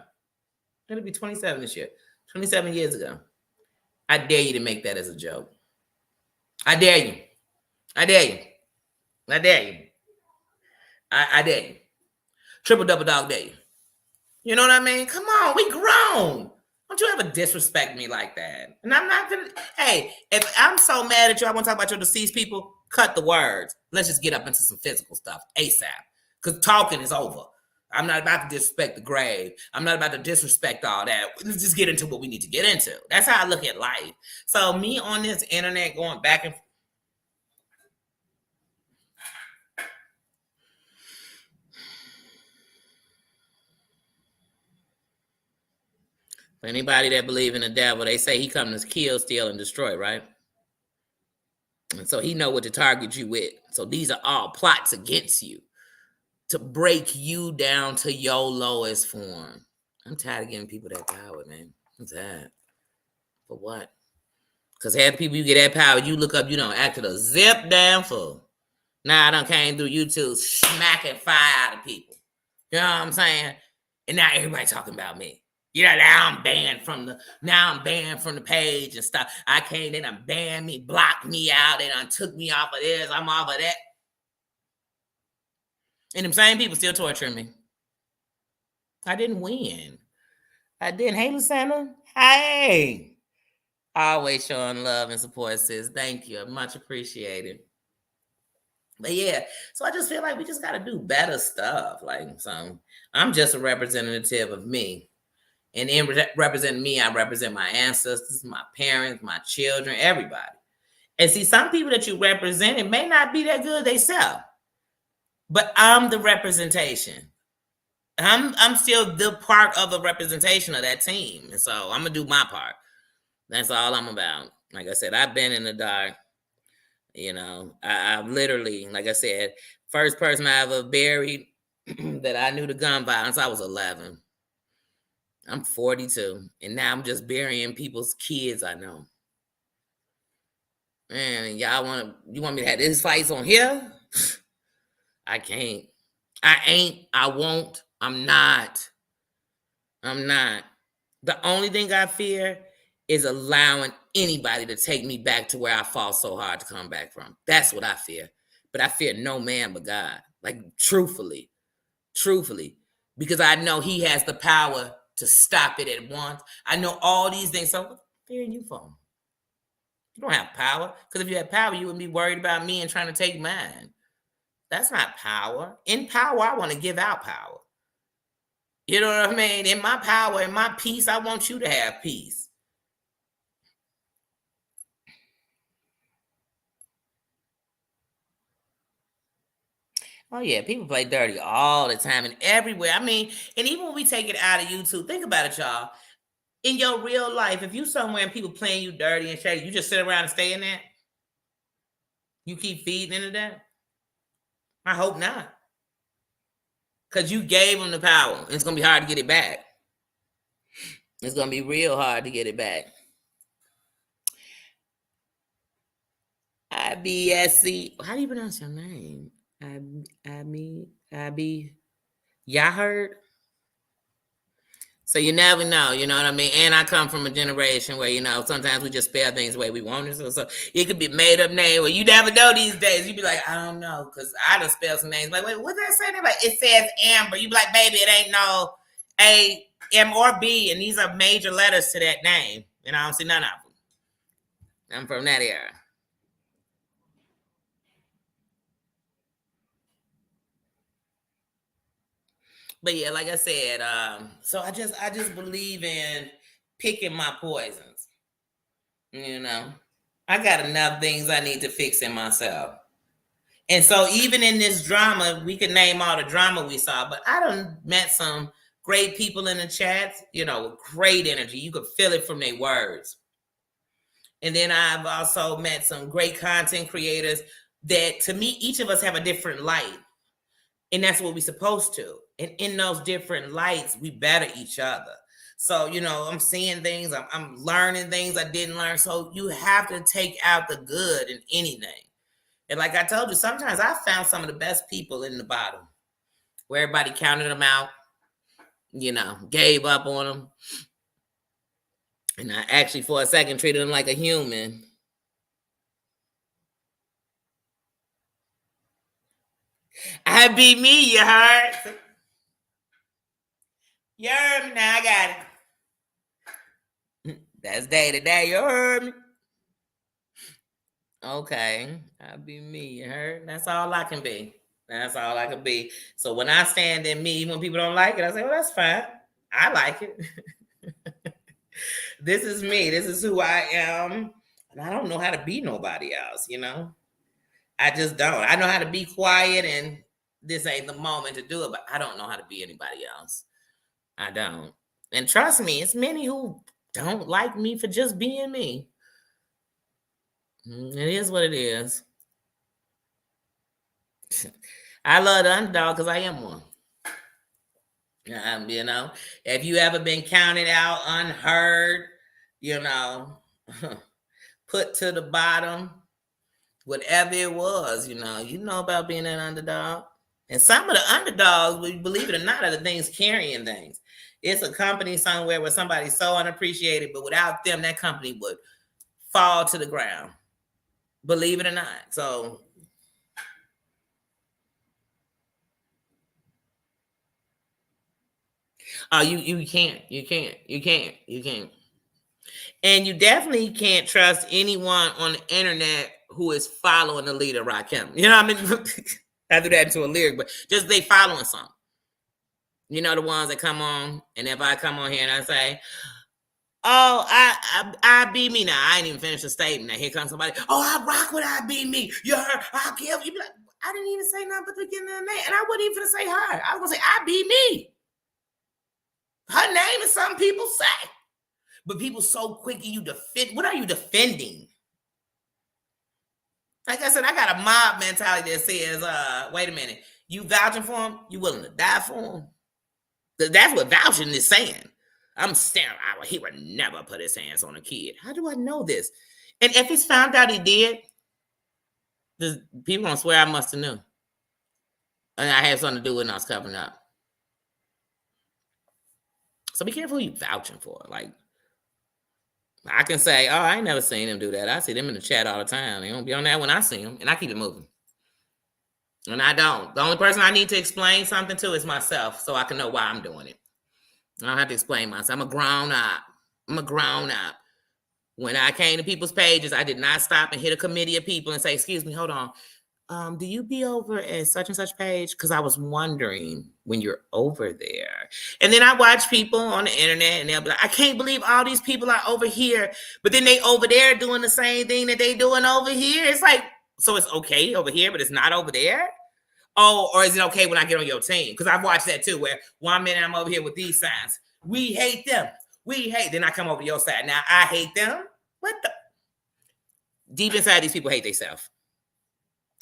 It'll be 27 this year. 27 years ago. I dare you to make that as a joke. I dare you. I dare you. I dare you. I dare you. Triple double dog dare you. You know what I mean? Come on, we grown. Don't you ever disrespect me like that. And I'm not gonna, hey, if I'm so mad at you, I want to talk about your deceased people, cut the words. Let's just get up into some physical stuff ASAP. Because talking is over. I'm not about to disrespect the grave. I'm not about to disrespect all that. Let's just get into what we need to get into. That's how I look at life. So me on this internet going back and forth. For anybody that believe in the devil, they say he comes to kill, steal, and destroy, right? And so he know what to target you with. So these are all plots against you to break you down to your lowest form. I'm tired of giving people that power, man. I'm tired. For what? Because half the people you get that power, you look up, you don't act a zip down for. Now I done came through YouTube smacking fire out of people. You know what I'm saying? And now everybody talking about me. Yeah, now I'm banned from the page and stuff. I came in and banned me, blocked me out, and took me off of this. I'm off of that. And them same people still torturing me. I didn't win. I didn't. Hey, Lucinda. Hey. Always showing love and support, sis. Thank you. Much appreciated. But yeah, so I just feel like we just got to do better stuff. Like, so I'm just a representative of me. And in representing me, I represent my ancestors, my parents, my children, everybody. And see, some people that you represent, it may not be that good themselves. But I'm the representation. I'm still the part of the representation of that team. And so I'm going to do my part. That's all I'm about. Like I said, I've been in the dark. You know, I literally, like I said, first person I ever buried that I knew the gun violence, I was 11. I'm 42, and now I'm just burying people's kids I know. Man, you want me to have this fights on here? I can't. I ain't. I won't. I'm not. The only thing I fear is allowing anybody to take me back to where I fought so hard to come back from. That's what I fear. But I fear no man but God. Like, truthfully. Because I know he has the power to stop it at once. I know all these things. So what fearing you for? You don't have power. Because if you had power, you wouldn't be worried about me and trying to take mine. That's not power. In power, I want to give out power. You know what I mean? In my power, in my peace, I want you to have peace. Oh, yeah, people play dirty all the time and everywhere. I mean, and even when we take it out of YouTube, think about it, y'all. In your real life, if you somewhere and people playing you dirty and shady, you just sit around and stay in that? You keep feeding into that? I hope not. Because you gave them the power. It's going to be hard to get it back. It's going to be real hard to get it back. IBSC. How do you pronounce your name? IB. Y'all heard? So you never know, you know what I mean? And I come from a generation where, sometimes we just spell things the way we want it. So it could be a made up name where you never know these days. You be like, I don't know, because I done spell some names. Like, wait, what's that saying? Like, it says Amber. You be like, baby, it ain't no A, M, or B. And these are major letters to that name. And I don't see none of them. I'm from that era. But yeah, like I said, so I just believe in picking my poisons. I got enough things I need to fix in myself. And so even in this drama, we could name all the drama we saw, but I done met some great people in the chats, with great energy. You could feel it from their words. And then I've also met some great content creators that, to me, each of us have a different light. And that's what we're supposed to. And in those different lights, we better each other. So, I'm seeing things, I'm learning things I didn't learn. So you have to take out the good in anything. And like I told you, sometimes I found some of the best people in the bottom where everybody counted them out, gave up on them. And I actually, for a second, treated them like a human. I be me, you heard? You heard me now, I got it. That's day to day, you heard me? Okay, I'll be me, you heard? That's all I can be. That's all I can be. So when I stand in me, when people don't like it, I say, well, that's fine. I like it. This is me. This is who I am. And I don't know how to be nobody else, I just don't. I know how to be quiet, and this ain't the moment to do it, but I don't know how to be anybody else. I don't. And trust me, it's many who don't like me for just being me. It is what it is. I love the underdog because I am one. If you ever been counted out, unheard, put to the bottom, whatever it was, you know about being an underdog. And some of the underdogs, believe it or not, are the things carrying things. It's a company somewhere where somebody's so unappreciated, but without them, that company would fall to the ground. Believe it or not. So you can't. And you definitely can't trust anyone on the internet who is following the leader, Rakim. You know what I mean? I do that into a lyric, but just they following something. The ones that come on, and if I come on here and I say, oh, I be me now. I ain't even finished the statement. Now here comes somebody. Oh, I rock with I be me. You heard? I'll kill you. Be like, I didn't even say nothing but the beginning of the name, and I wasn't even gonna say her. I was gonna say I be me. Her name is something people say, but people so quick you defend. What are you defending? Like I said, I got a mob mentality that says, wait a minute, you vouching for him? You willing to die for him? That's what vouching is saying. I'm staring. He would never put his hands on a kid. How do I know this? And if it's found out he did, people gonna swear I must have knew. And I had something to do with it and I was covering up. So be careful who you vouching for. Like, I can say, oh, I ain't never seen him do that. I see them in the chat all the time. They don't be on that when I see them, and I keep it moving. And I don't. The only person I need to explain something to is myself, so I can know why I'm doing it. I don't have to explain myself. I'm a grown up. When I came to people's pages, I did not stop and hit a committee of people and say, excuse me, hold on. Do you be over at such and such page? Because I was wondering when you're over there. And then I watch people on the internet and they'll be like, I can't believe all these people are over here. But then they over there doing the same thing that they doing over here. It's like, so it's okay over here, but it's not over there? Oh, or is it okay when I get on your team? Because I've watched that too, where 1 minute I'm over here with these signs. We hate them. Then I come over your side. Now I hate them. What the? Deep inside, these people hate themselves.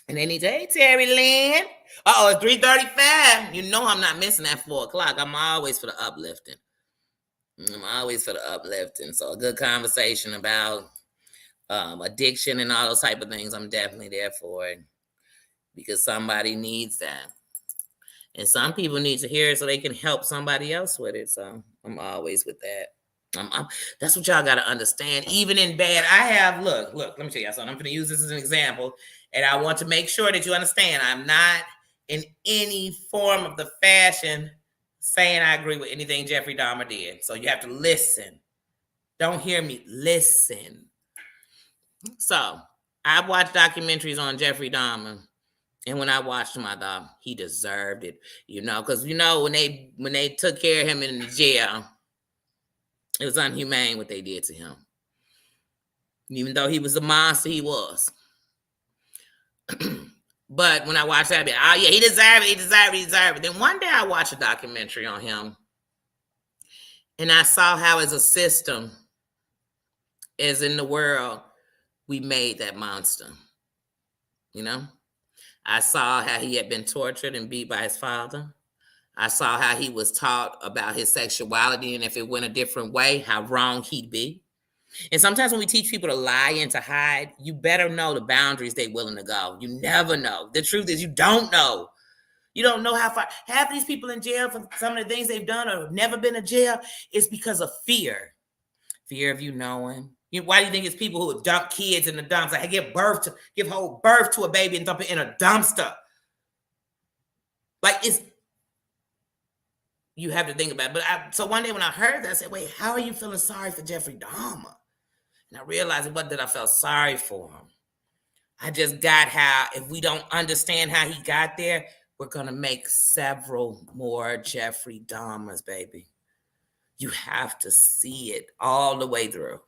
And they need to, hey, Terry Lynn. It's 3:35. You know I'm not missing that 4 o'clock. I'm always for the uplifting. So a good conversation about addiction and all those type of things, I'm definitely there for it because somebody needs that. And some people need to hear it so they can help somebody else with it. So I'm always with that. That's what y'all got to understand. Even in bad, I have, look, let me tell y'all something. I'm going to use this as an example. And I want to make sure that you understand I'm not in any form of the fashion saying I agree with anything Jeffrey Dahmer did. So you have to listen. Don't hear me. Listen. So I watched documentaries on Jeffrey Dahmer. And when I watched him, I thought he deserved it, because when they took care of him in the jail, it was inhumane what they did to him. Even though he was the monster he was. But when I watched that, oh yeah, he deserved it. Then one day I watched a documentary on him, and I saw how as a system, as in the world, we made that monster. I saw how he had been tortured and beat by his father. I saw how he was taught about his sexuality, and if it went a different way, how wrong he'd be. And sometimes when we teach people to lie and to hide, you better know the boundaries they're willing to go. You never know. The truth is you don't know. You don't know how far. Half of these people in jail for some of the things they've done or never been in jail is because of fear. Fear of you knowing. Why do you think it's people who dump kids in the dumps? Like give whole birth to a baby and dump it in a dumpster. Like you have to think about it. But so one day when I heard that, I said, wait, how are you feeling sorry for Jeffrey Dahmer? And I realized it wasn't that I felt sorry for him. I just got how if we don't understand how he got there, we're going to make several more Jeffrey Dahmers, baby. You have to see it all the way through.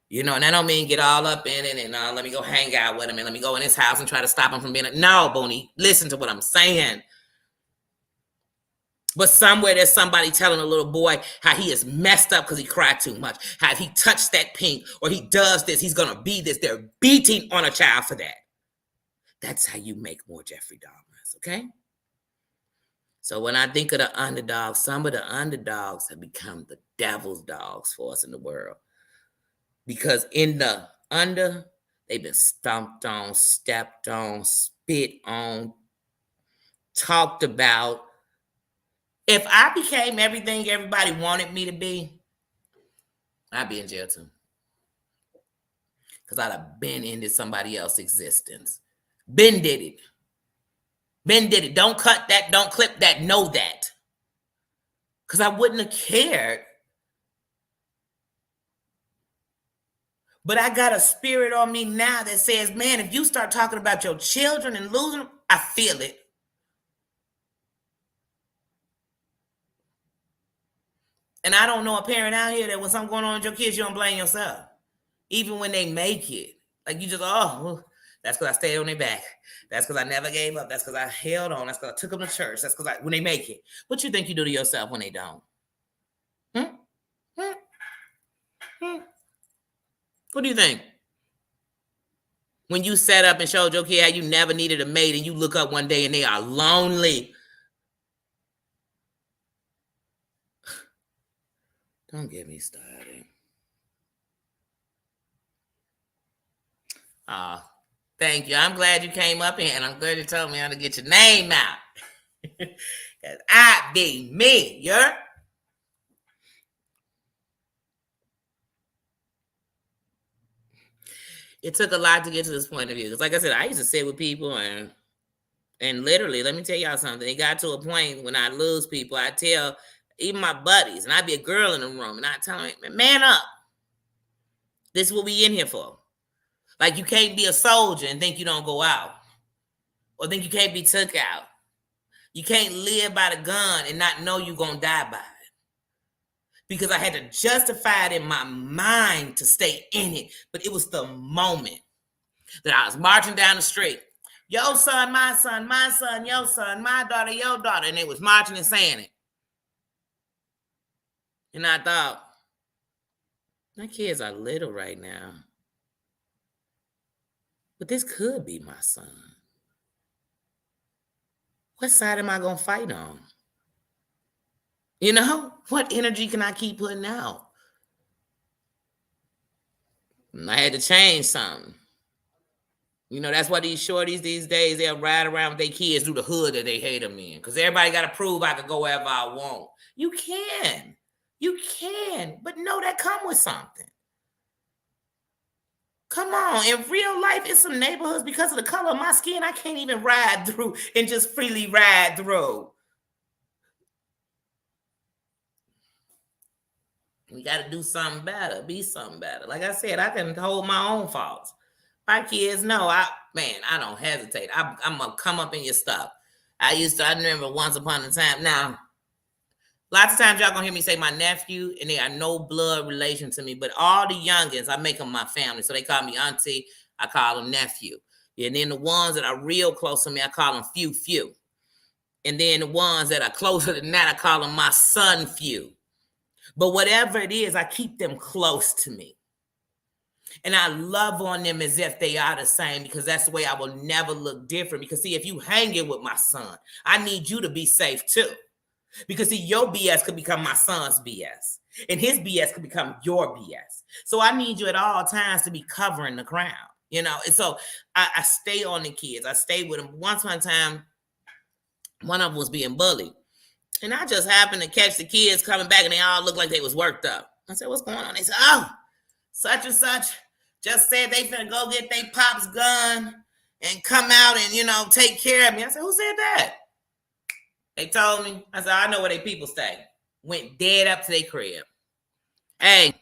And I don't mean get all up in it and let me go hang out with him and let me go in his house and try to stop him from being no, Booney, listen to what I'm saying. But somewhere there's somebody telling a little boy how he is messed up because he cried too much. How if he touched that pink or he does this, he's going to be this. They're beating on a child for that. That's how you make more Jeffrey Dahmers, okay? So when I think of the underdogs, some of the underdogs have become the devil's dogs for us in the world. Because in the they've been stomped on, stepped on, spit on, talked about. If I became everything everybody wanted me to be, I'd be in jail too. Because I'd have been into somebody else's existence. Been did it. Been did it. Don't cut that. Don't clip that. Know that. Because I wouldn't have cared. But I got a spirit on me now that says, man, if you start talking about your children and losing them, I feel it. And I don't know a parent out here that when something going on with your kids, you don't blame yourself. Even when they make it. Like you just, well, that's because I stayed on their back. That's because I never gave up. That's because I held on. That's because I took them to church. That's because when they make it. What you think you do to yourself when they don't? What do you think? When you sat up and showed your kid how you never needed a mate and you look up one day and they are lonely. Don't get me started. Thank you. I'm glad you came up here and I'm glad you told me how to get your name out. Because I be me, yeah? It took a lot to get to this point of view. Because like I said, I used to sit with people and literally, let me tell y'all something. It got to a point when I lose people, I tell even my buddies, and I'd be a girl in the room, and I tell them, man up. This is what we in here for. Like you can't be a soldier and think you don't go out. Or think you can't be took out. You can't live by the gun and not know you're going to die by it. Because I had to justify it in my mind to stay in it. But it was the moment that I was marching down the street. Your son, my son, your son, my daughter, your daughter. And they was marching and saying it. And I thought, my kids are little right now. But this could be my son. What side am I going to fight on? What energy can I keep putting out? I had to change something. You know, that's why these shorties these days, they'll ride around with their kids through the hood that they hate them in. Because everybody got to prove I can go wherever I want. You can. You can. But no, that come with something. Come on. In real life, in some neighborhoods, because of the color of my skin, I can't even ride through and just freely ride through. We got to do something better. Be something better. Like I said, I can hold my own faults. My kids know I don't hesitate. I'm gonna come up in your stuff. I remember once upon a time. Now, lots of times y'all gonna hear me say my nephew, and they are no blood relation to me, but all the youngins, I make them my family. So they call me auntie, I call them nephew. And then the ones that are real close to me, I call them few. And then the ones that are closer than that, I call them my son few. But whatever it is, I keep them close to me. And I love on them as if they are the same, because that's the way I will never look different. Because see, if you hanging with my son, I need you to be safe too. Because see, your BS could become my son's BS. And his BS could become your BS. So I need you at all times to be covering the crowd. You know, and so I stay on the kids. I stay with them. Once one time, one of them was being bullied. And I just happened to catch the kids coming back, and they all looked like they was worked up. I said, what's going on? They said, oh, such and such just said they finna go get their pop's gun and come out and, you know, take care of me. I said, who said that? They told me. I said, I know where they people stay. Went dead up to their crib. Hey,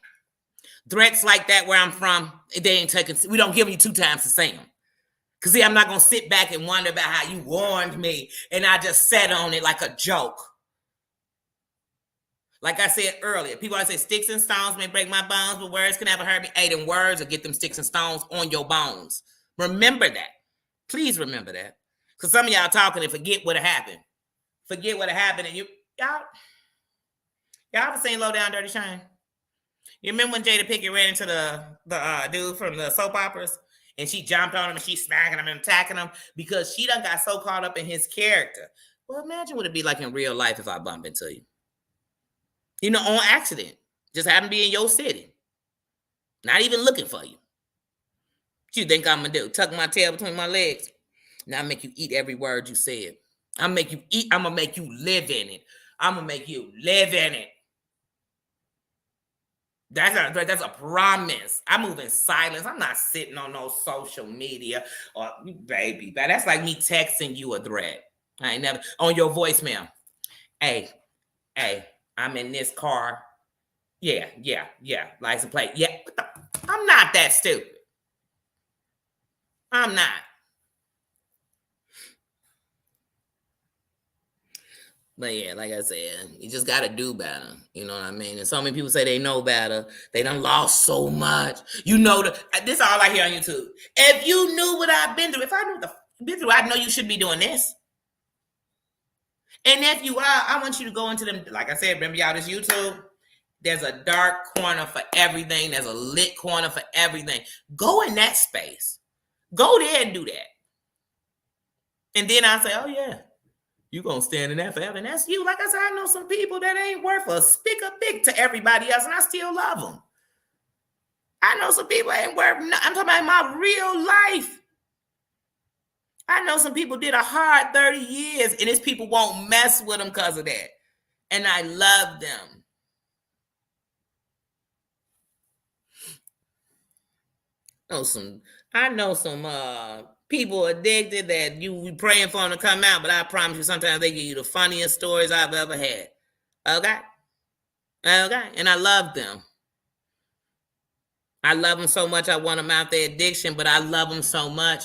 threats like that where I'm from, they ain't taking, we don't give you 2 times to say them. Because see, I'm not going to sit back and wonder about how you warned me and I just sat on it like a joke. Like I said earlier, people always say sticks and stones may break my bones, but words can never hurt me. Hey, them words will get them sticks and stones on your bones. Remember that. Please remember that. Because some of y'all talking and forget what happened. Forget what happened. And y'all ever seen Low Down Dirty Shine? You remember when Jada Pinkett ran into the dude from the soap operas? And she jumped on him and she's smacking him and attacking him because she done got so caught up in his character. Well, imagine what it'd be like in real life if I bump into you. You know, on accident. Just happen to be in your city. Not even looking for you. What you think I'm going to do? Tuck my tail between my legs? Now I make you eat every word you said. I'm going to make you live in it. I'm going to make you live in it. That's a promise. I move in silence. I'm not sitting on no social media or baby. That's like me texting you a threat. I ain't never on your voicemail. Hey, I'm in this car. Yeah. License plate. Yeah. I'm not that stupid. I'm not. But yeah, like I said, you just got to do better. You know what I mean? And so many people say they know better. They done lost so much. You know, this is all I hear on YouTube. If you knew what I've been through, if I knew what I've been through, I'd know you should be doing this. And if you are, I want you to go into them. Like I said, remember y'all, this YouTube, there's a dark corner for everything. There's a lit corner for everything. Go in that space. Go there and do that. And then I'll say, oh, yeah, you're going to stand in that forever. And that's you. Like I said, I know some people that ain't worth a spick of big to everybody else, and I still love them. I know some people ain't worth nothing. I'm talking about my real life. I know some people did a hard 30 years, and these people won't mess with them because of that. And I love them. I know some people addicted that you be praying for them to come out, but I promise you, sometimes they give you the funniest stories I've ever had. Okay? And I love them. I love them so much I want them out their addiction, but I love them so much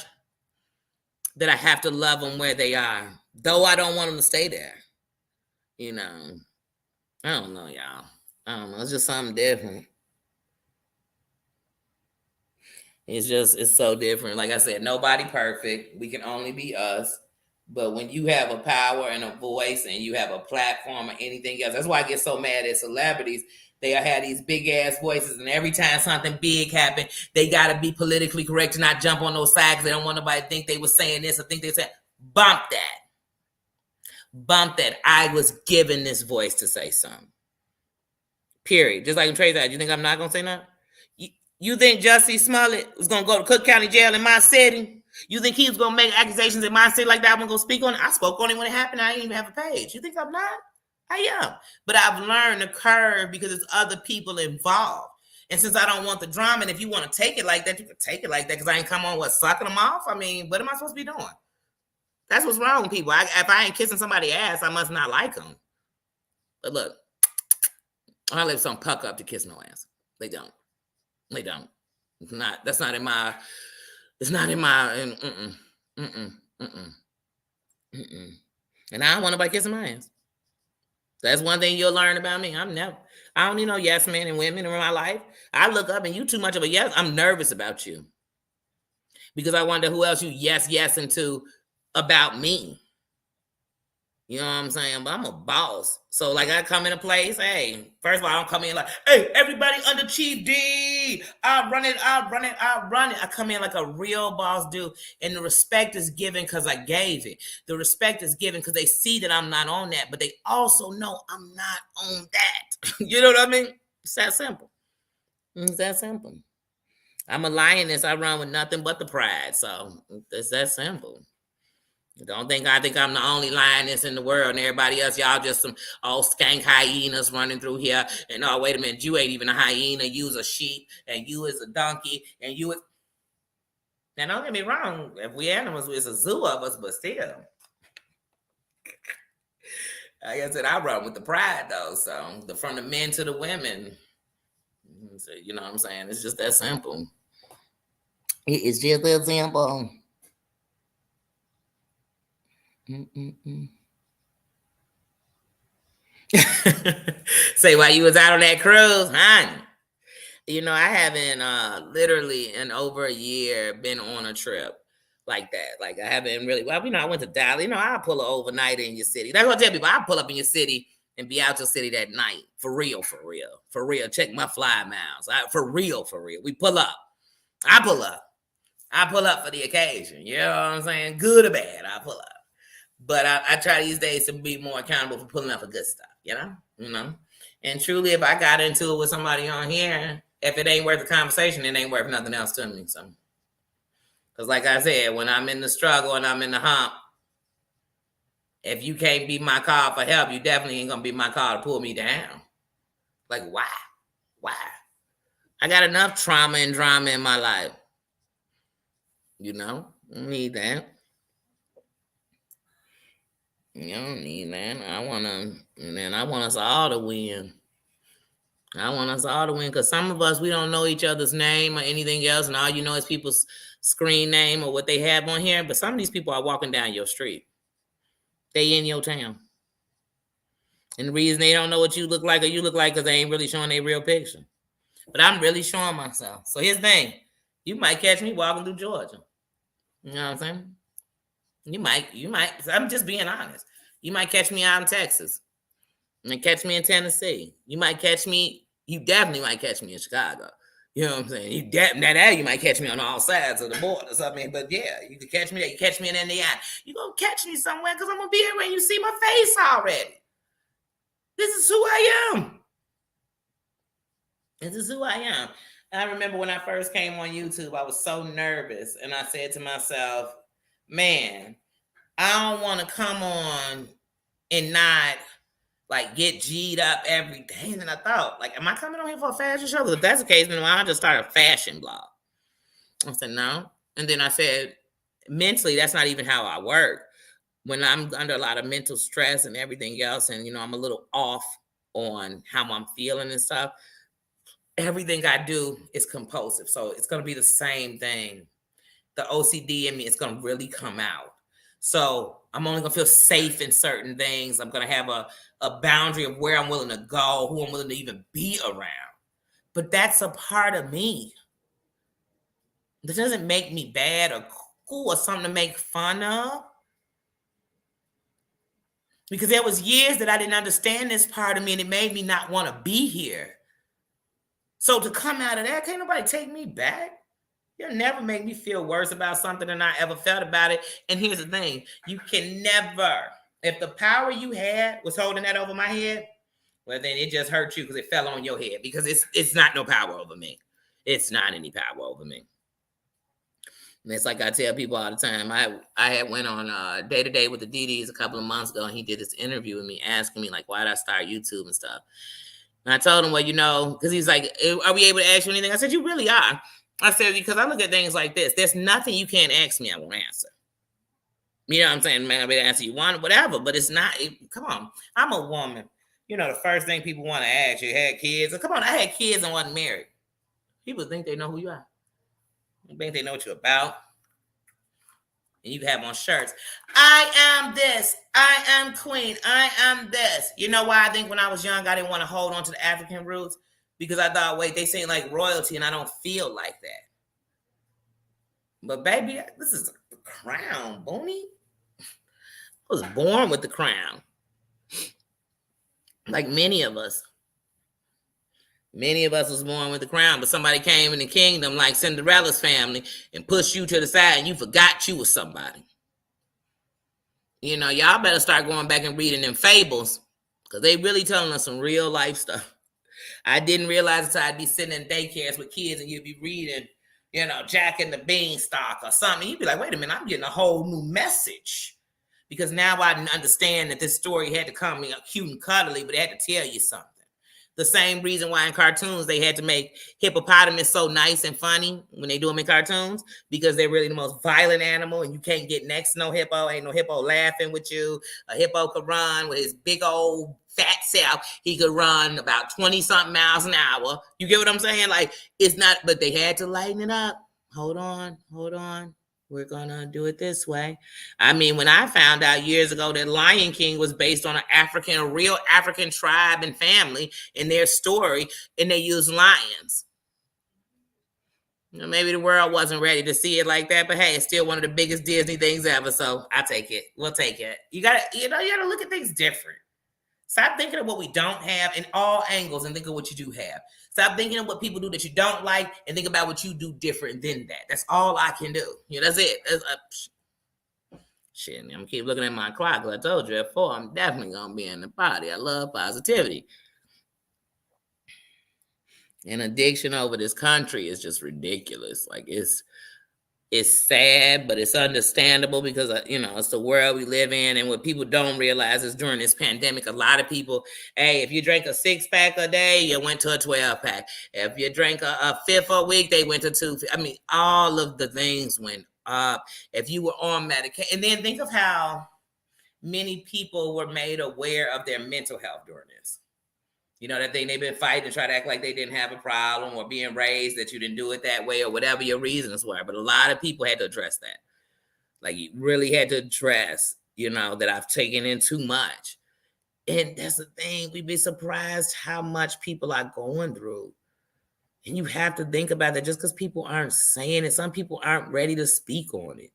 that I have to love them where they are, though I don't want them to stay there. You know, I don't know, y'all. I don't know. It's just something different. It's so different. Like I said, nobody perfect. We can only be us. But when you have a power and a voice and you have a platform or anything else, that's why I get so mad at celebrities. They have these big ass voices, and every time something big happens, they got to be politically correct and not jump on those sides. They don't want nobody to think they were saying this or think they said, bump that. I was given this voice to say something. Period. Just like Trey said, you think I'm not going to say nothing? You think Jussie Smollett was gonna go to Cook County Jail in my city? You think he was gonna make accusations in my city like that? I'm gonna go speak on it. I spoke on it when it happened. I didn't even have a page. You think I'm not? I am. But I've learned the curve because there's other people involved. And since I don't want the drama, and if you want to take it like that, you can take it like that because I ain't come on sucking them off. I mean, what am I supposed to be doing? That's what's wrong with people. If I ain't kissing somebody's ass, I must not like them. But look, I don't let some puck up to kiss no ass. They don't. They don't. It's not. That's not in my. It's not in my. And I don't want nobody kissing my ass. That's one thing you'll learn about me. I don't need no yes men and women in my life. I look up and you too much of a yes. I'm nervous about you because I wonder who else you yes into about me. You know what I'm saying? But I'm a boss. So, like, I come in a place, hey, first of all, I don't come in like, hey, everybody under Chief D. I'll run it. I come in like a real boss do. And the respect is given because I gave it. The respect is given because they see that I'm not on that. But they also know I'm not on that. You know what I mean? It's that simple. It's that simple. I'm a lioness. I run with nothing but the pride. So, it's that simple. Don't think I think I'm the only lioness in the world and everybody else, y'all just some old skank hyenas running through here. And oh, wait a minute, you ain't even a hyena, you's a sheep, and you is a donkey, and you is. Now, don't get me wrong, if we animals, it's a zoo of us, but still. Like I said, I run with the pride though. So from the men to the women. So, you know what I'm saying? It's just that simple. It's just that simple. Say while you was out on that cruise, honey. You know, I haven't literally in over a year been on a trip like that. Like I haven't really. Well, you know, I went to Dallas. You know, I'll pull an overnight in your city. That's what I tell people. I'll pull up in your city and be out your city that night. For real. Check my fly miles. For real. We pull up. I pull up. I pull up for the occasion. You know what I'm saying? Good or bad, I pull up. But I try these days to be more accountable for pulling up for good stuff, you know? And truly, if I got into it with somebody on here, if it ain't worth the conversation, it ain't worth nothing else to me. So, because like I said, when I'm in the struggle and I'm in the hump, if you can't be my call for help, you definitely ain't going to be my call to pull me down. Like, why? I got enough trauma and drama in my life. You know, I don't need that. You don't need that. I want us all to win. I want us all to win because some of us, we don't know each other's name or anything else. And all you know is people's screen name or what they have on here. But some of these people are walking down your street. They in your town. And the reason they don't know what you look like or you look like because they ain't really showing their real picture. But I'm really showing myself. So here's the thing. You might catch me walking through Georgia. You know what I'm saying? You might. I'm just being honest. You might catch me out in Texas. And catch me in Tennessee. You definitely might catch me in Chicago. You know what I'm saying? You might catch me on all sides of the border or something. But yeah, you can catch me there. You catch me in Indiana. You're going to catch me somewhere because I'm going to be here when you see my face already. This is who I am. I remember when I first came on YouTube, I was so nervous. And I said to myself, man, I don't want to come on and not like get G'd up every day. And then I thought, like, am I coming on here for a fashion show? Because if that's the case, then I'll just start a fashion blog. I said, no. And then I said, mentally, that's not even how I work. When I'm under a lot of mental stress and everything else, and, you know, I'm a little off on how I'm feeling and stuff, everything I do is compulsive. So it's going to be the same thing. The OCD in me is going to really come out. So I'm only going to feel safe in certain things. I'm going to have a boundary of where I'm willing to go, who I'm willing to even be around. But that's a part of me. That doesn't make me bad or cool or something to make fun of. Because there was years that I didn't understand this part of me and it made me not want to be here. So to come out of that, can't nobody take me back. You'll never make me feel worse about something than I ever felt about it. And here's the thing. You can never, if the power you had was holding that over my head, well, then it just hurt you because it fell on your head because it's not no power over me. It's not any power over me. And it's like I tell people all the time. I had went on Day to Day with the DDs a couple of months ago, and he did this interview with me, asking me like, why did I start YouTube and stuff. And I told him, well, because he's like, are we able to ask you anything? I said, you really are. I said, because I look at things like this. There's nothing you can't ask me I won't answer. You know what I'm saying? Man, I'll be able to answer you want whatever, but it's not. Come on, I'm a woman. The first thing people want to ask you, had kids. Come on, I had kids and wasn't married. People think they know who you are. They think they know what you're about. And you have on shirts. I am this. I am queen. I am this. You know why I think when I was young, I didn't want to hold on to the African roots? Because I thought, wait, they seem like royalty and I don't feel like that. But baby, this is the crown, Booney. I was born with the crown. Like many of us. Many of us was born with the crown, but somebody came in the kingdom like Cinderella's family and pushed you to the side and you forgot you was somebody. Y'all better start going back and reading them fables because they really telling us some real life stuff. I didn't realize until I'd be sitting in daycares with kids and you'd be reading, Jack and the Beanstalk or something. You'd be like, wait a minute, I'm getting a whole new message. Because now I understand that this story had to come cute and cuddly, but it had to tell you something. The same reason why in cartoons they had to make hippopotamus so nice and funny when they do them in cartoons, because they're really the most violent animal and you can't get next to no hippo. Ain't no hippo laughing with you. A hippo could run with his big old fat self. He could run about 20-something miles an hour. You get what I'm saying? Like, it's not, but they had to lighten it up. Hold on. We're going to do it this way. I mean, when I found out years ago that Lion King was based on a real African tribe and family in their story, and they used lions. Maybe the world wasn't ready to see it like that, but hey, it's still one of the biggest Disney things ever, so I take it. We'll take it. You got to look at things different. Stop thinking of what we don't have in all angles and think of what you do have. Stop thinking of what people do that you don't like and think about what you do different than that. That's all I can do. That's it. Shit, I'm keep looking at my clock. I told you at 4, I'm definitely going to be in the party. I love positivity. And addiction over this country is just ridiculous. Like, it's sad, but it's understandable because, it's the world we live in. And what people don't realize is during this pandemic, a lot of people, hey, if you drank a 6-pack a day, you went to a 12-pack. If you drank a 5th a week, they went to 2. I mean, all of the things went up. If you were on medication, and then think of how many people were made aware of their mental health during this. That thing they've been fighting to try to act like they didn't have a problem or being raised that you didn't do it that way or whatever your reasons were. But a lot of people had to address that. Like, you really had to address, that I've taken in too much. And that's the thing. We'd be surprised how much people are going through. And you have to think about that just because people aren't saying it. Some people aren't ready to speak on it.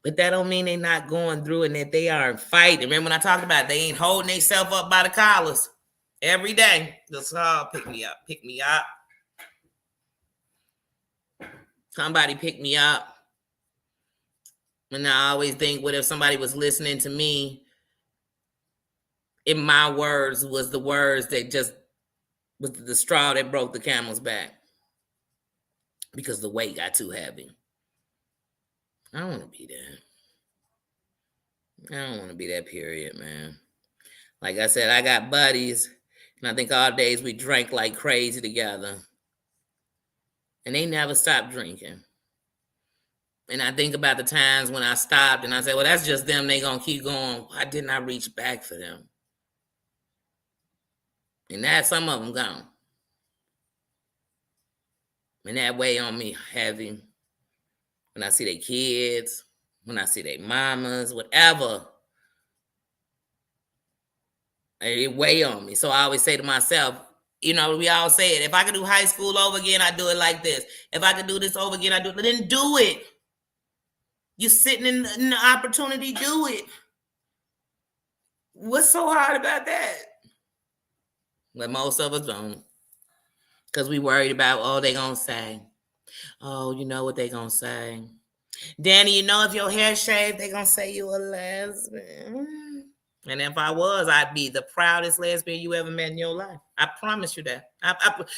But that don't mean they're not going through and that they aren't fighting. Remember when I talked about it, they ain't holding themselves up by the collars. Every day, just pick me up. Somebody pick me up. And I always think, what if somebody was listening to me? In my words was the words that just was the straw that broke the camel's back. Because the weight got too heavy. I don't want to be that. I don't want to be that, period, man. Like I said, I got buddies. And I think all days we drank like crazy together. And they never stopped drinking. And I think about the times when I stopped and I said, well, that's just them. They going to keep going. Why didn't I reach back for them? And that some of them gone. And that weigh on me heavy. When I see their kids, when I see their mamas, whatever. It weigh on me. So I always say to myself, we all say it. If I could do high school over again, I'd do it like this. If I could do this over again, I'd do it. But then do it. You're sitting in the opportunity, do it. What's so hard about that? But most of us don't. Because we worried about, they going to say. Oh, you know what they going to say. Danny, if your hair shaved, they going to say you a lesbian. And if I was, I'd be the proudest lesbian you ever met in your life. I promise you that.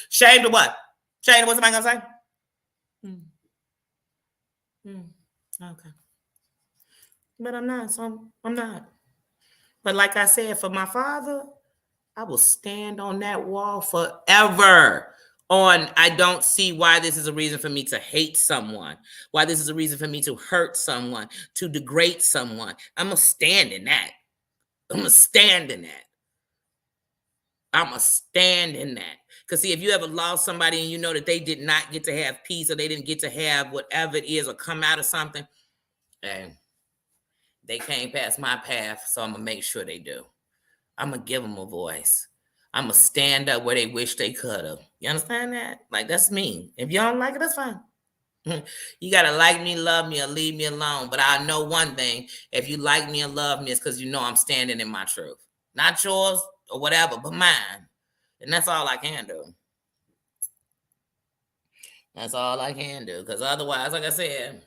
Shame to what? Shayna, what's somebody gonna say? Okay. But I'm not, so I'm not. But like I said, for my father, I will stand on that wall forever. I don't see why this is a reason for me to hate someone, why this is a reason for me to hurt someone, to degrade someone. I'm going to stand in that. I'm going to stand in that. I'm going to stand in that. Because see, if you ever lost somebody and you know that they did not get to have peace or they didn't get to have whatever it is or come out of something, and they came past my path, so I'm going to make sure they do. I'm going to give them a voice. I'm going to stand up where they wish they could have. You understand that? Like, that's me. If you don't like it, that's fine. You got to like me, love me, or leave me alone. But I know one thing. If you like me and love me, it's because you know I'm standing in my truth. Not yours or whatever, but mine. And that's all I can do. That's all I can do. Because otherwise, like I said,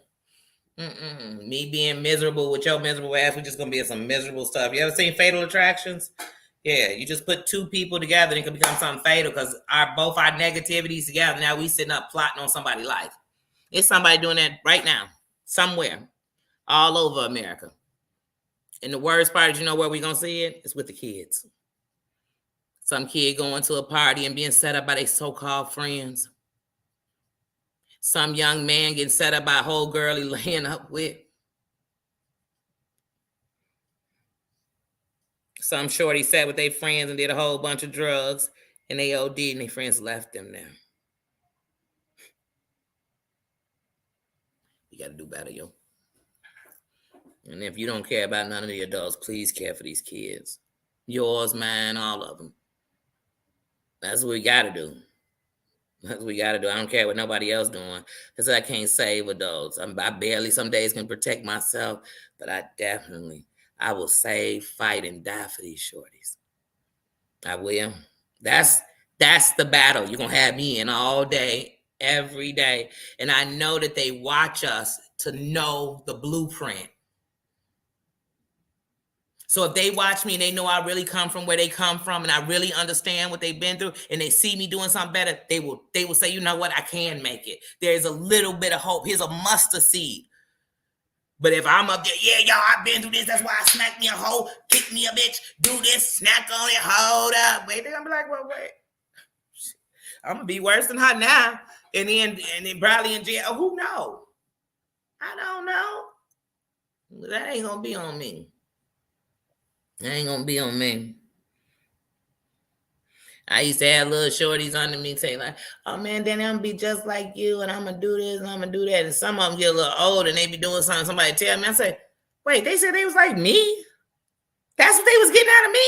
me being miserable with your miserable ass, we're just going to be in some miserable stuff. You ever seen Fatal Attractions? Yeah, you just put two people together and it can become something fatal because both our negativities together. Now we sitting up plotting on somebody's life. It's somebody doing that right now, somewhere, all over America. And the worst part is, you know where we're going to see it? It's with the kids. Some kid going to a party and being set up by their so-called friends. Some young man getting set up by a whole girl he laying up with. Some shorty sat with their friends and did a whole bunch of drugs, and they OD'd and their friends left them there. You got to do better, yo. And if you don't care about none of the adults, please care for these kids. Yours, mine, all of them. That's what we got to do. That's what we got to do. I don't care what nobody else doing because I can't save adults. I barely some days can protect myself, but I will save, fight, and die for these shorties. I will. That's the battle you're going to have me in all day, every day. And I know that they watch us to know the blueprint. So if they watch me and they know I really come from where they come from and I really understand what they've been through and they see me doing something better, they will say, you know what, I can make it. There's a little bit of hope. Here's a mustard seed. But if I'm up there, yeah, y'all, I've been through this. That's why I smacked me a hoe, kick me a bitch, do this, snack on it, hold up. Wait, they're gonna be like, well, wait. I'm gonna be worse than her now. And then probably in jail. Who knows? I don't know. That ain't gonna be on me. That ain't gonna be on me. I used to have little shorties under me say like, oh man, Danny, I'm gonna be just like you and I'm gonna do this and I'm gonna do that. And some of them get a little old and they be doing something. Somebody tell me, I say, wait, they said they was like me? That's what they was getting out of me?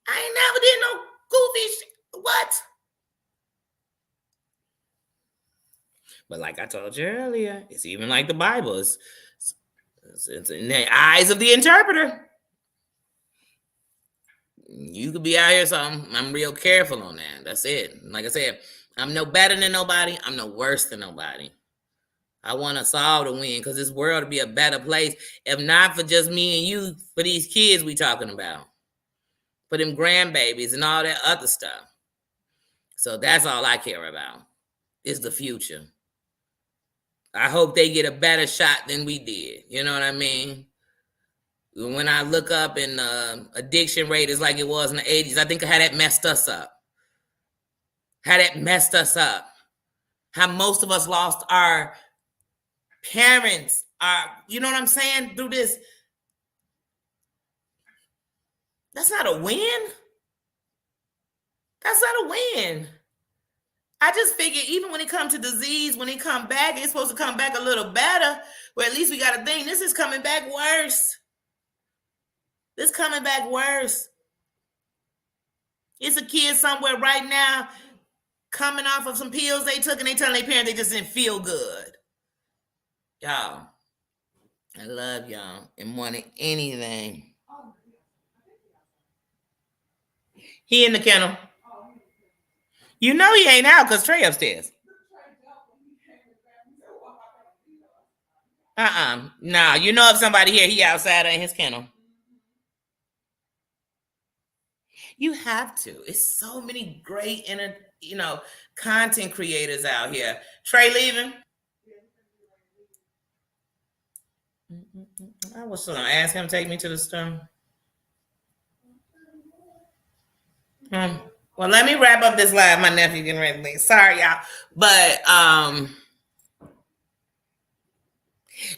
I ain't never did no goofy shit. What? But like I told you earlier, it's even like the Bible. It's in the eyes of the interpreter. You could be out here, so I'm real careful on that. That's it. Like I said, I'm no better than nobody. I'm no worse than nobody. I want us all to win because this world to be a better place. If not for just me and you, for these kids we talking about. For them grandbabies and all that other stuff. So that's all I care about. Is the future. I hope they get a better shot than we did. You know what I mean? When I look up and addiction rate is like it was in the 80s, I think how that messed us up. How that messed us up. How most of us lost our parents, you know what I'm saying, through this. That's not a win. That's not a win. I just figure even when it comes to disease, when it come back, it's supposed to come back a little better. Well, at least we got to think this is coming back worse. This coming back worse. It's a kid somewhere right now coming off of some pills they took and they telling their parents they just didn't feel good. Y'all, I love y'all and more than anything. He in the kennel. You know he ain't out because Trey upstairs. Nah, you know if somebody here, he outside in his kennel. You have to. It's so many great content creators out here. Trey leaving? I was gonna ask him to take me to the store. Well, let me wrap up this live. My nephew getting ready to leave. Sorry, y'all. But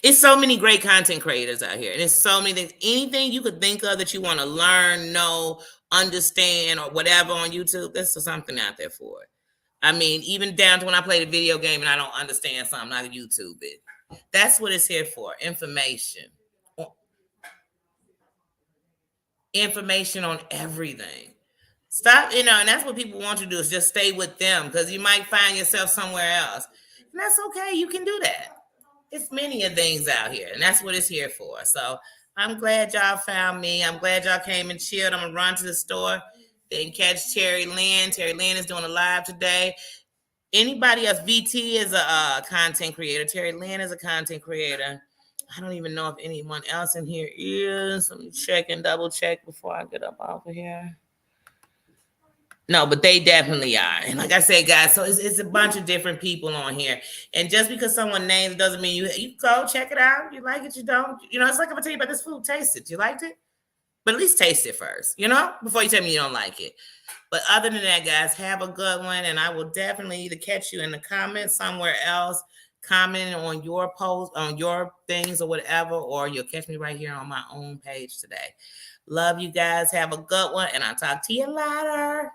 it's so many great content creators out here. And it's so many things. Anything you could think of that you want to learn, know, understand, or whatever on YouTube, there's something out there for it. I mean, even down to when I play the video game and I don't understand something, I can YouTube it. That's what it's here for. Information. Information on everything. Stop, and that's what people want you to do, is just stay with them, because you might find yourself somewhere else. And that's okay. You can do that. It's many of things out here, and that's what it's here for. So I'm glad y'all found me. I'm glad y'all came and chilled. I'm gonna run to the store, then catch Terry Lynn. Terry Lynn is doing a live today. Anybody else? VT is a content creator. Terry Lynn is a content creator. I don't even know if anyone else in here is. Let me check and double check before I get up off of here. No, but they definitely are. And like I said, guys, so it's a bunch of different people on here. And just because someone names doesn't mean you go check it out. You like it, you don't. It's like if I tell you about this food, taste it. You liked it? But at least taste it first, before you tell me you don't like it. But other than that, guys, have a good one. And I will definitely either catch you in the comments somewhere else, commenting on your post, on your things or whatever, or you'll catch me right here on my own page today. Love you guys. Have a good one. And I'll talk to you later.